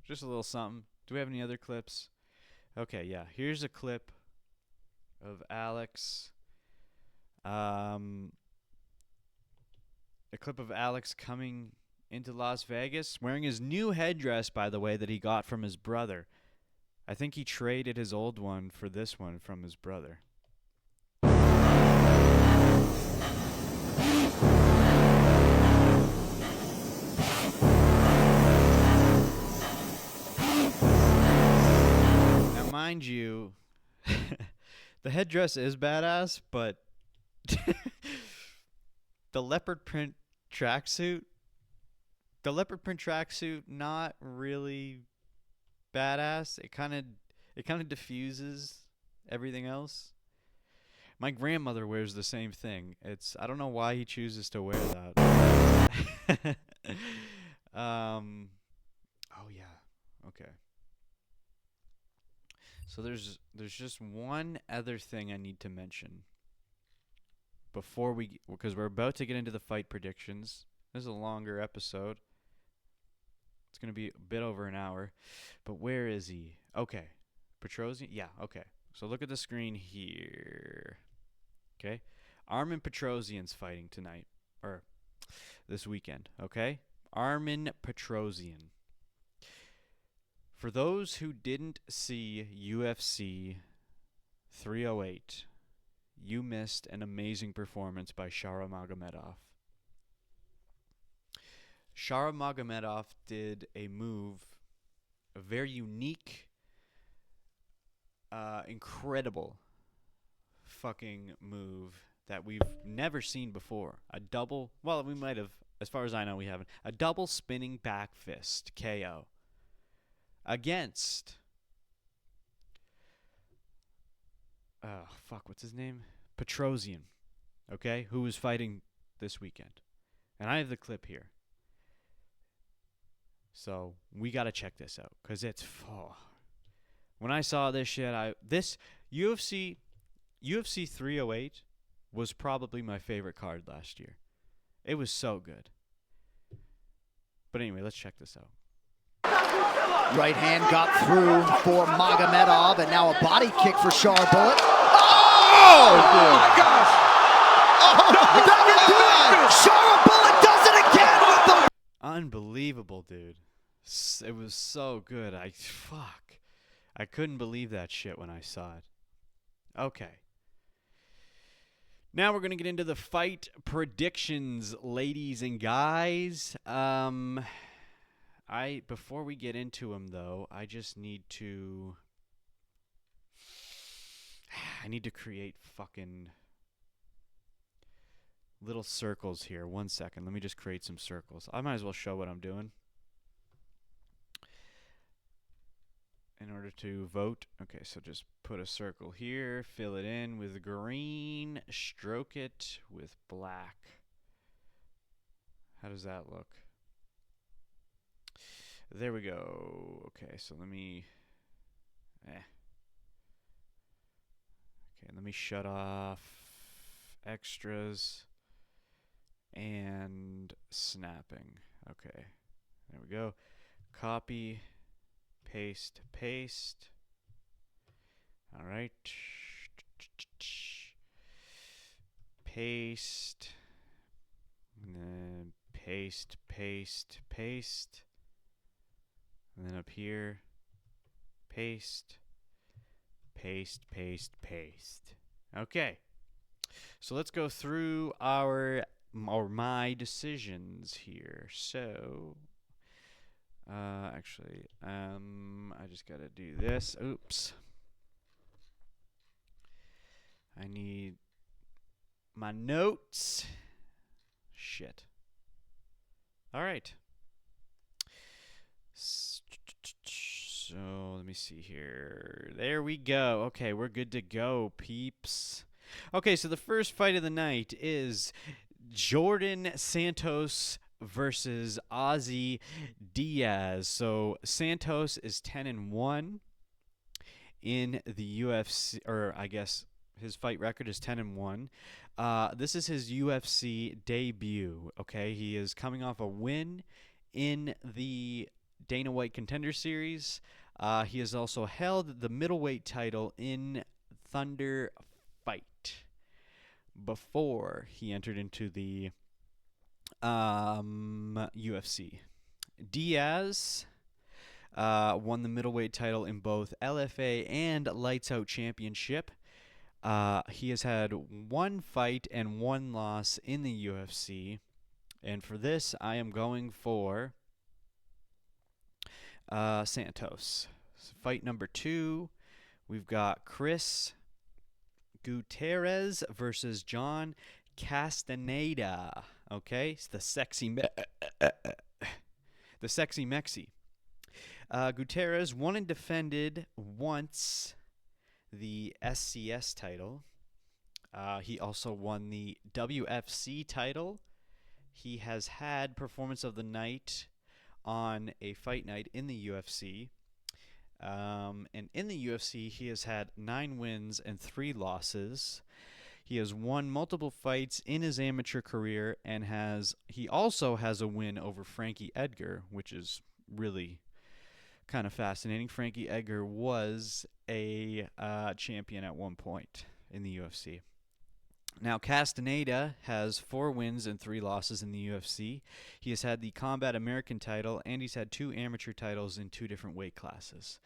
just a little something. Do we have any other clips? Okay, yeah. Here's a clip of Alex. A clip of Alex coming into Las Vegas wearing his new headdress, by the way, that he got from his brother. I think he traded his old one for this one from his brother. Now, mind you, the headdress is badass, but the leopard print tracksuit, not really badass. It kind of diffuses everything else. My grandmother wears the same thing. I don't know why he chooses to wear that. Oh yeah. Okay. So there's just one other thing I need to mention because we're about to get into the fight predictions. This is a longer episode. It's going to be a bit over an hour. But where is he? Okay. Petrosian? Yeah, okay. So look at the screen here. Okay? Armin Petrosian's fighting tonight. Or this weekend. Okay? Armin Petrosian. For those who didn't see UFC 308, you missed an amazing performance by Shara Magomedov. Shara Magomedov did a very unique, incredible fucking move that we've never seen before. We might have, as far as I know, we haven't. A double spinning back fist KO against, what's his name? Petrosian, okay, who was fighting this weekend. And I have the clip here. So we got to check this out because when I saw this shit, this UFC 308 was probably my favorite card last year. It was so good. But anyway, let's check this out. Right hand got through for Magomedov, and now a body kick for Charbullet. Oh my gosh! Charbullet does it again with the... Unbelievable, dude. It was so good. I couldn't believe that shit when I saw it. Okay. Now we're going to get into the fight predictions, ladies and guys. Before we get into them, though, I need to create fucking little circles here. 1 second. Let me just create some circles. I might as well show what I'm doing. In order to vote. Okay, so just put a circle here, fill it in with green, stroke it with black. How does that look? There we go. Okay, so let me let me shut off extras and snapping. Okay. There we go. Copy, paste, paste. All right. Paste. And then paste, paste, paste. And then up here, paste, paste, paste, paste. Okay. So let's go through my decisions here. So, actually, I just gotta do this. Oops. I need my notes. Shit. All right. So let me see here. There we go. Okay, we're good to go, peeps. Okay, so the first fight of the night is Jordan Santos versus Ozzy Diaz. So Santos is 10-1 in the UFC, or I guess his fight record is 10-1. This is his UFC debut. Okay, he is coming off a win in the Dana White Contender Series. He has also held the middleweight title in Thunder Fight before he entered into the UFC. Diaz won the middleweight title in both LFA and Lights Out Championship. He has had one fight and one loss in the UFC. And for this, I am going for Santos. So fight number 2, we've got Chris Gutierrez versus John Castaneda. Okay, it's the sexy Mexi. Gutierrez won and defended once the SCS title. He also won the WFC title. He has had performance of the night on a fight night in the UFC. And in the UFC, he has had 9 wins and 3 losses. He has won multiple fights in his amateur career, and he also has a win over Frankie Edgar, which is really kind of fascinating. Frankie Edgar was a champion at one point in the UFC. Now, Castaneda has 4 wins and 3 losses in the UFC. He has had the Combat American title, and he's had 2 amateur titles in 2 different weight classes.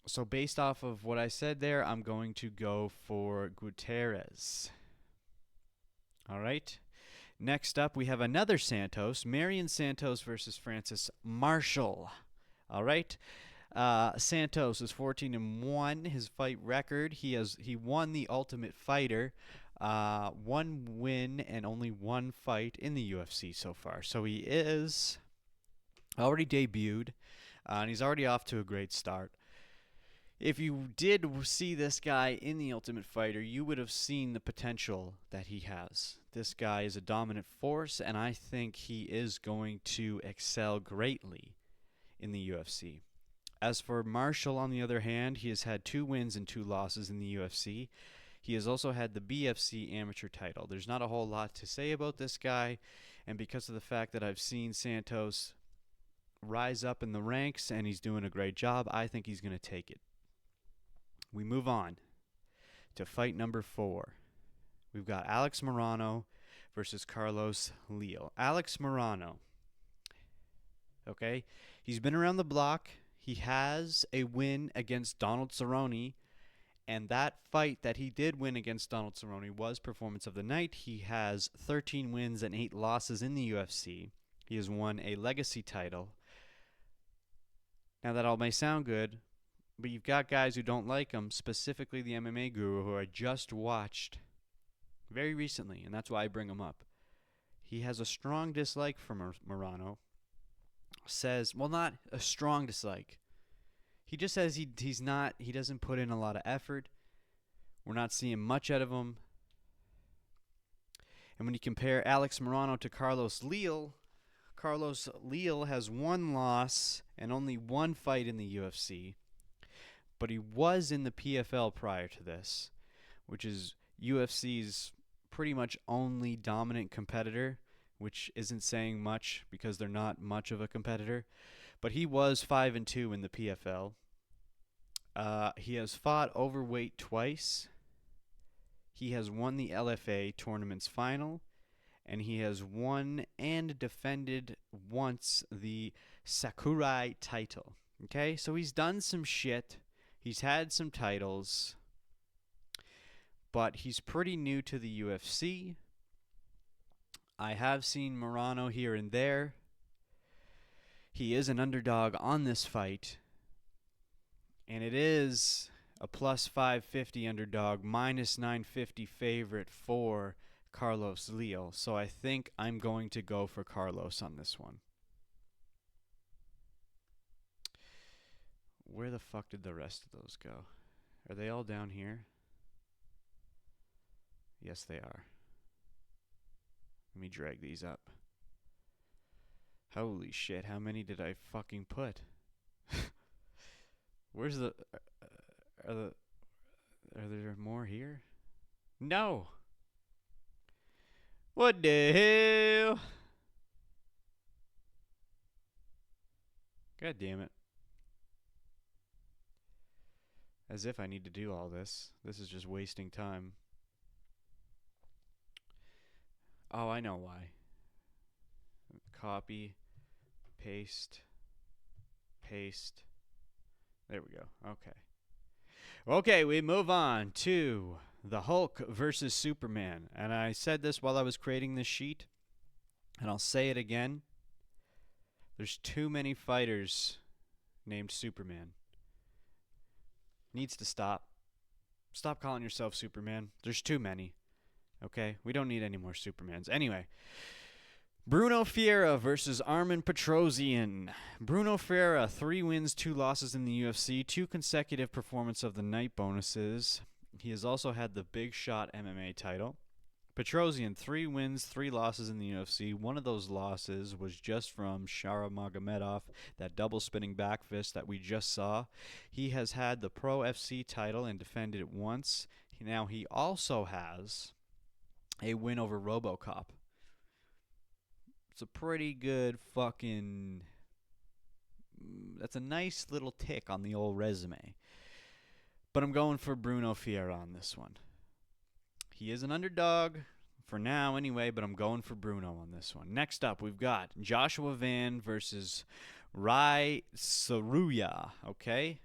So based off of what I said there, I'm going to go for Gutierrez. All right. Next up, we have another Santos, Marion Santos versus Francis Marshall. All right. Santos is 14-1. His fight record, he won the Ultimate Fighter, 1 win and only 1 fight in the UFC so far. So he is already debuted, and he's already off to a great start. If you did see this guy in the Ultimate Fighter, you would have seen the potential that he has. This guy is a dominant force, and I think he is going to excel greatly in the UFC. As for Marshall, on the other hand, he has had 2 wins and 2 losses in the UFC. He has also had the BFC amateur title. There's not a whole lot to say about this guy, and because of the fact that I've seen Santos rise up in the ranks and he's doing a great job, I think he's going to take it. We move on to fight number 4. We've got Alex Morano versus Carlos Leal. Alex Morano, okay, he's been around the block. He has a win against Donald Cerrone, and that fight that he did win against Donald Cerrone was performance of the night. He has 13 wins and 8 losses in the UFC. He has won a legacy title. Now, that all may sound good, but you've got guys who don't like him, specifically the MMA Guru, who I just watched very recently, and that's why I bring him up. He has a strong dislike for Morano. Says, well, not a strong dislike. He just says he doesn't put in a lot of effort. We're not seeing much out of him. And when you compare Alex Morano to Carlos Leal has 1 loss and only 1 fight in the UFC. But he was in the PFL prior to this, which is UFC's pretty much only dominant competitor which isn't saying much because they're not much of a competitor. But he was 5-2 in the PFL. He has fought overweight twice. He has won the LFA tournament's final. And he has won and defended once the Sakurai title. Okay, so he's done some shit. He's had some titles. But he's pretty new to the UFC. I have seen Morano here and there. He is an underdog on this fight. And it is a plus 550 underdog, minus 950 favorite for Carlos Leo. So I think I'm going to go for Carlos on this one. Where the fuck did the rest of those go? Are they all down here? Yes, they are. Let me drag these up. Holy shit, how many did I fucking put? Where's the... Are there more here? No! What the hell? God damn it. As if I need to do all this. This is just wasting time. Oh, I know why. Copy, paste, paste. There we go. Okay. Okay, we move on to the Hulk versus Superman. And I said this while I was creating this sheet, and I'll say it again. There's too many fighters named Superman. Needs to stop. Stop calling yourself Superman. There's too many. Okay? We don't need any more Supermans. Anyway, Bruno Ferreira versus Armen Petrosyan. Bruno Ferreira, 3 wins, 2 losses in the UFC, 2 consecutive performance of the night bonuses. He has also had the Big Shot MMA title. Petrosyan, 3 wins, 3 losses in the UFC. One of those losses was just from Shara Magomedov, that double spinning back fist that we just saw. He has had the Pro FC title and defended it once. Now he also has a win over RoboCop. It's a pretty good fucking... That's a nice little tick on the old resume. But I'm going for Bruno Ferreira on this one. He is an underdog for now anyway, but I'm going for Bruno on this one. Next up, we've got Joshua Van versus Rai Saruya, okay?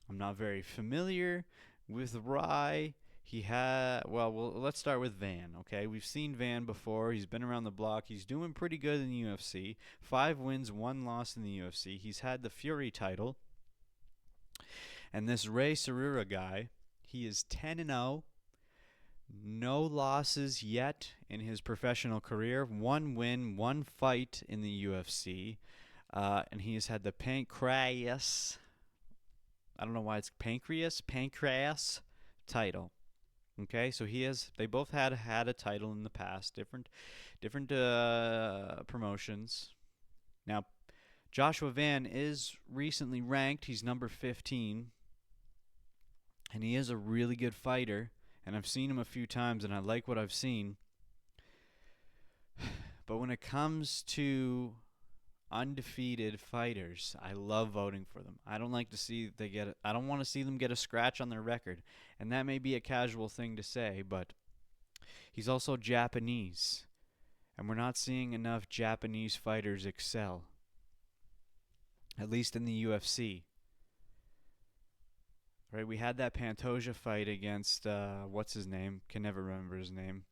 I'm not very familiar with Rai. Well, let's start with Van, okay? We've seen Van before. He's been around the block. He's doing pretty good in the UFC. 5 wins, 1 loss in the UFC. He's had the Fury title. And this Rai Saruya guy, he is 10-0. No losses yet in his professional career. 1 win, 1 fight in the UFC. And he has had the pancreas. I don't know why it's pancreas title. Okay, so they both had a title in the past, different promotions. Now, Joshua Van is recently ranked. He's number 15. And he is a really good fighter. And I've seen him a few times, and I like what I've seen. But when it comes to undefeated fighters, I love voting for them. I don't like to see I don't want to see them get a scratch on their record. And that may be a casual thing to say, but he's also Japanese. And we're not seeing enough Japanese fighters excel. At least in the UFC. Right, we had that Pantoja fight against what's his name? Can never remember his name.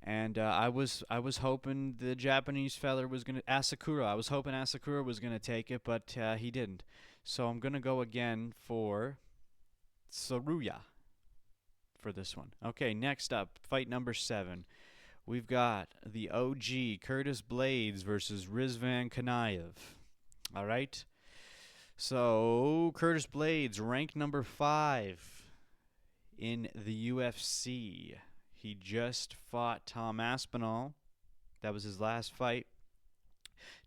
And I was hoping the Japanese fella was gonna Asakura. I was hoping Asakura was gonna take it, but he didn't. So I'm gonna go again for Saruya for this one. Okay, next up, fight number 7. We've got the OG Curtis Blades versus Rizvan Kanaev. All right. So, Curtis Blades, ranked number 5 in the UFC. He just fought Tom Aspinall. That was his last fight.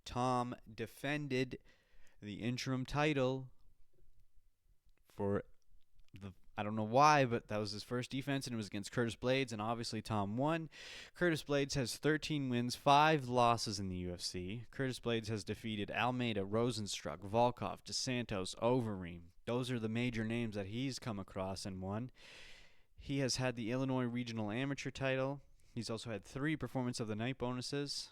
Tom defended the interim title for I don't know why, but that was his first defense, and it was against Curtis Blades, and obviously Tom won. Curtis Blades has 13 wins, 5 losses in the UFC. Curtis Blades has defeated Almeida, Rosenstruck, Volkov, DeSantos, Overeem. Those are the major names that he's come across and won. He has had the Illinois Regional Amateur title. He's also had 3 Performance of the Night bonuses.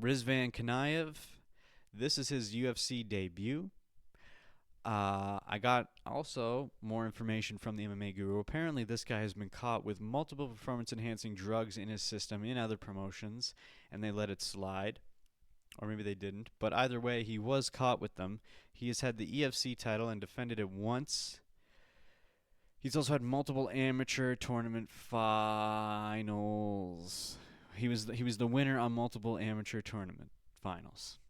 Rizvan Kanaev, this is his UFC debut. I got also more information from the MMA Guru. Apparently, this guy has been caught with multiple performance-enhancing drugs in his system in other promotions, and they let it slide. Or maybe they didn't. But either way, he was caught with them. He has had the EFC title and defended it once. He's also had multiple amateur tournament finals. He was the winner on multiple amateur tournament finals.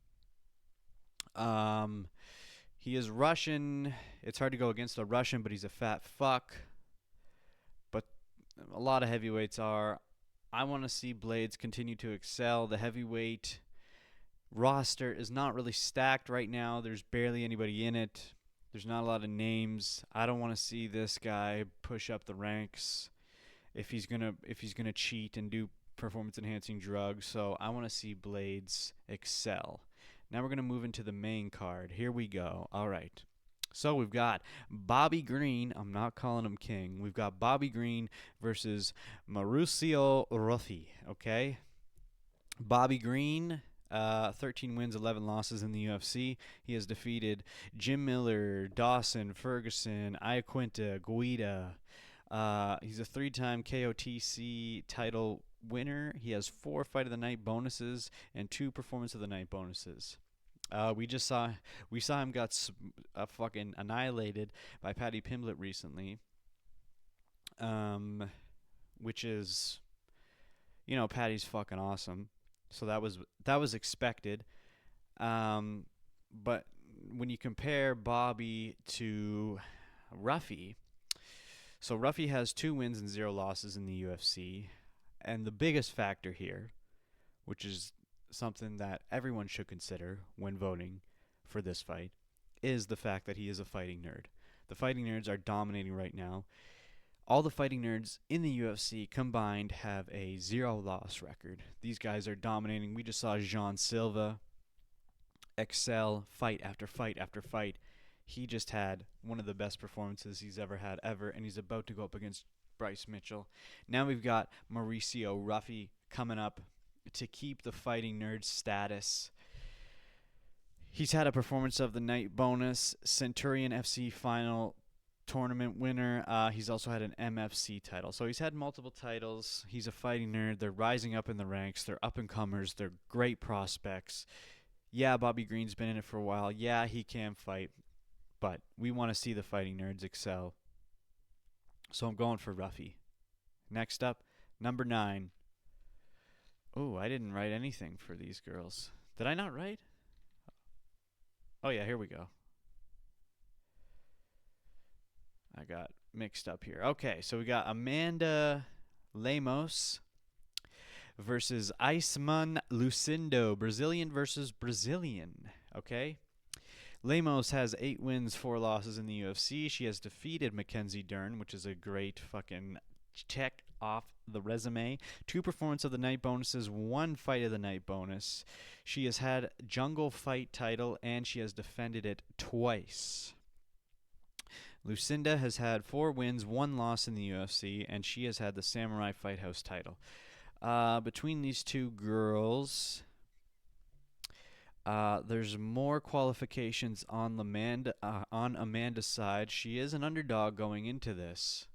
He is Russian. It's hard to go against a Russian, but he's a fat fuck. But a lot of heavyweights are. I want to see Blades continue to excel. The heavyweight roster is not really stacked right now. There's barely anybody in it. There's not a lot of names. I don't want to see this guy push up the ranks if he's gonna cheat and do performance enhancing drugs. So I want to see Blades excel. Now we're going to move into the main card. Here we go. All right. So we've got Bobby Green. I'm not calling him King. We've got Bobby Green versus Mauricio Ruffi. Okay? Bobby Green, 13 wins, 11 losses in the UFC. He has defeated Jim Miller, Dawson, Ferguson, Iaquinta, Guida. He's a 3-time KOTC title winner. He has 4 Fight of the Night bonuses and 2 Performance of the Night bonuses. We saw him got fucking annihilated by Paddy Pimblett recently, which is, Paddy's fucking awesome. So that was expected. But when you compare Bobby to Ruffi, so Ruffi has 2 wins and 0 losses in the UFC. And the biggest factor here, which is something that everyone should consider when voting for this fight, is the fact that he is a fighting nerd. The fighting nerds are dominating right now. All the fighting nerds in the UFC combined have a 0-loss record. These guys are dominating. We just saw Jean Silva excel fight after fight after fight. He just had one of the best performances he's ever had, and he's about to go up against Bryce Mitchell. Now we've got Mauricio Ruffi coming up to keep the fighting nerd status. He's had a Performance of the Night bonus, Centurion FC final tournament winner. He's also had an MFC title. So he's had multiple titles. He's a fighting nerd. They're rising up in the ranks. They're up-and-comers. They're great prospects. Yeah, Bobby Green's been in it for a while. Yeah, he can fight. But we want to see the fighting nerds excel. So I'm going for Ruffi. Next up, number 9. Oh, I didn't write anything for these girls. Did I not write? Oh, yeah, here we go. I got mixed up here. Okay, so we got Amanda Lemos versus Iceman Lucindo. Brazilian versus Brazilian. Okay? Lemos has 8 wins, 4 losses in the UFC. She has defeated Mackenzie Dern, which is a great fucking check off the resume. 2 Performance of the Night bonuses, 1 Fight of the Night bonus. She has had Jungle Fight title, and she has defended it twice. Lucinda has had 4 wins, 1 loss in the UFC, and she has had the Samurai Fight House title. Between these two girls, there's more qualifications on Amanda's side. She is an underdog going into this.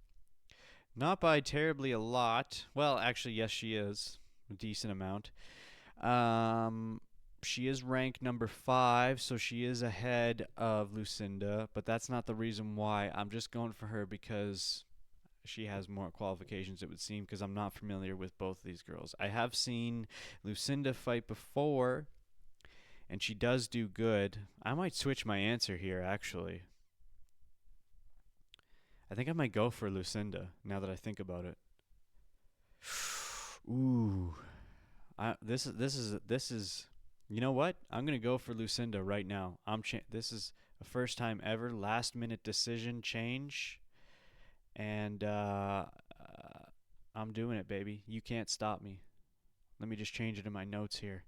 Not by terribly a lot. Well, actually, yes, she is. A decent amount. She is ranked number 5, so she is ahead of Lucinda, but that's not the reason why. I'm just going for her because she has more qualifications, it would seem, because I'm not familiar with both of these girls. I have seen Lucinda fight before, and she does do good. I might switch my answer here, actually. I think I might go for Lucinda, now that I think about it. Ooh. This is you know what? I'm going to go for Lucinda right now. This is a first time ever last minute decision change. And I'm doing it, baby. You can't stop me. Let me just change it in my notes here.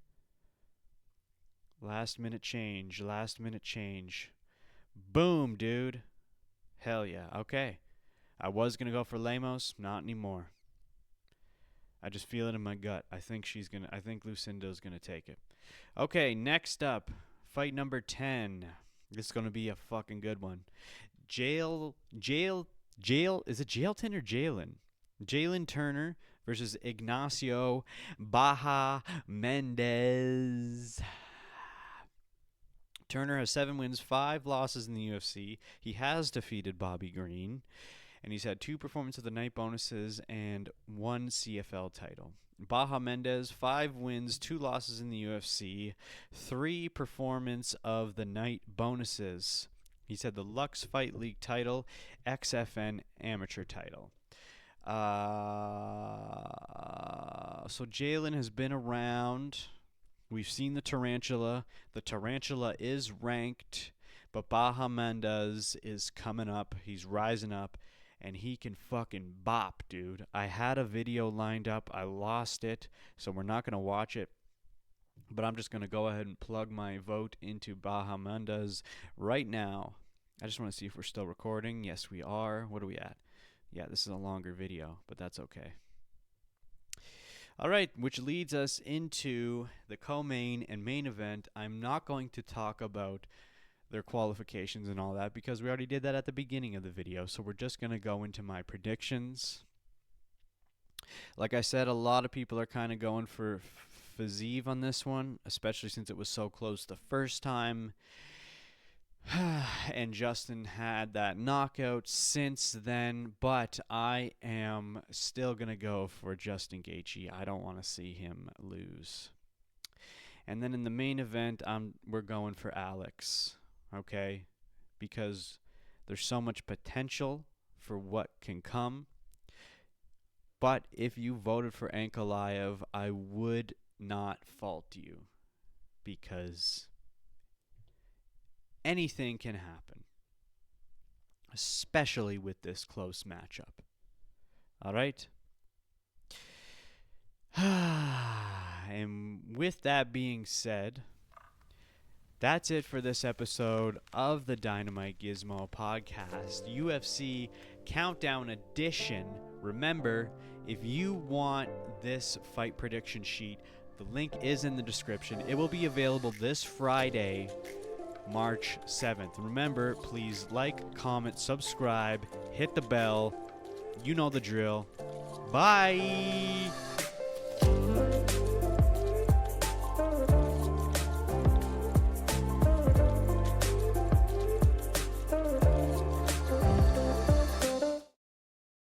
Last minute change. Last minute change. Boom, dude. Hell yeah. Okay. I was going to go for Lemos. Not anymore. I just feel it in my gut. I think Lucinda's going to take it. Okay, next up. Fight number 10. This is going to be a fucking good one. Is it Jailton or Jalen? Jalen Turner versus Ignacio Baja Mendez. Turner has 7 wins, 5 losses in the UFC. He has defeated Bobby Green, and he's had 2 performance of the night bonuses and 1 CFL title. Baja Mendez, 5 wins, 2 losses in the UFC, 3 performance of the night bonuses. He's had the Lux Fight League title, XFN amateur title. So Jalen has been around. We've seen the Tarantula. The Tarantula is ranked, but Baja Mendez is coming up. He's rising up, and he can fucking bop, dude. I had a video lined up. I lost it, so we're not going to watch it. But I'm just going to go ahead and plug my vote into Baja Mendez right now. I just want to see if we're still recording. Yes, we are. What are we at? Yeah, this is a longer video, but that's okay. All right, which leads us into the co-main and main event. I'm not going to talk about their qualifications and all that because we already did that at the beginning of the video, so we're just going to go into my predictions. Like I said, a lot of people are kind of going for Fiziev on this one, especially since it was so close the first time. And Justin had that knockout since then, but I am still going to go for Justin Gaethje. I don't want to see him lose. And then in the main event, we're going for Alex, okay? Because there's so much potential for what can come. But if you voted for Ankalaev, I would not fault you because anything can happen, especially with this close matchup. All right? And with that being said, that's it for this episode of the Dynamite Gizmo podcast, UFC Countdown Edition. Remember, if you want this fight prediction sheet, the link is in the description. It will be available this Friday, March 7th. Remember, please like, comment, subscribe, hit the bell. You know the drill. Bye!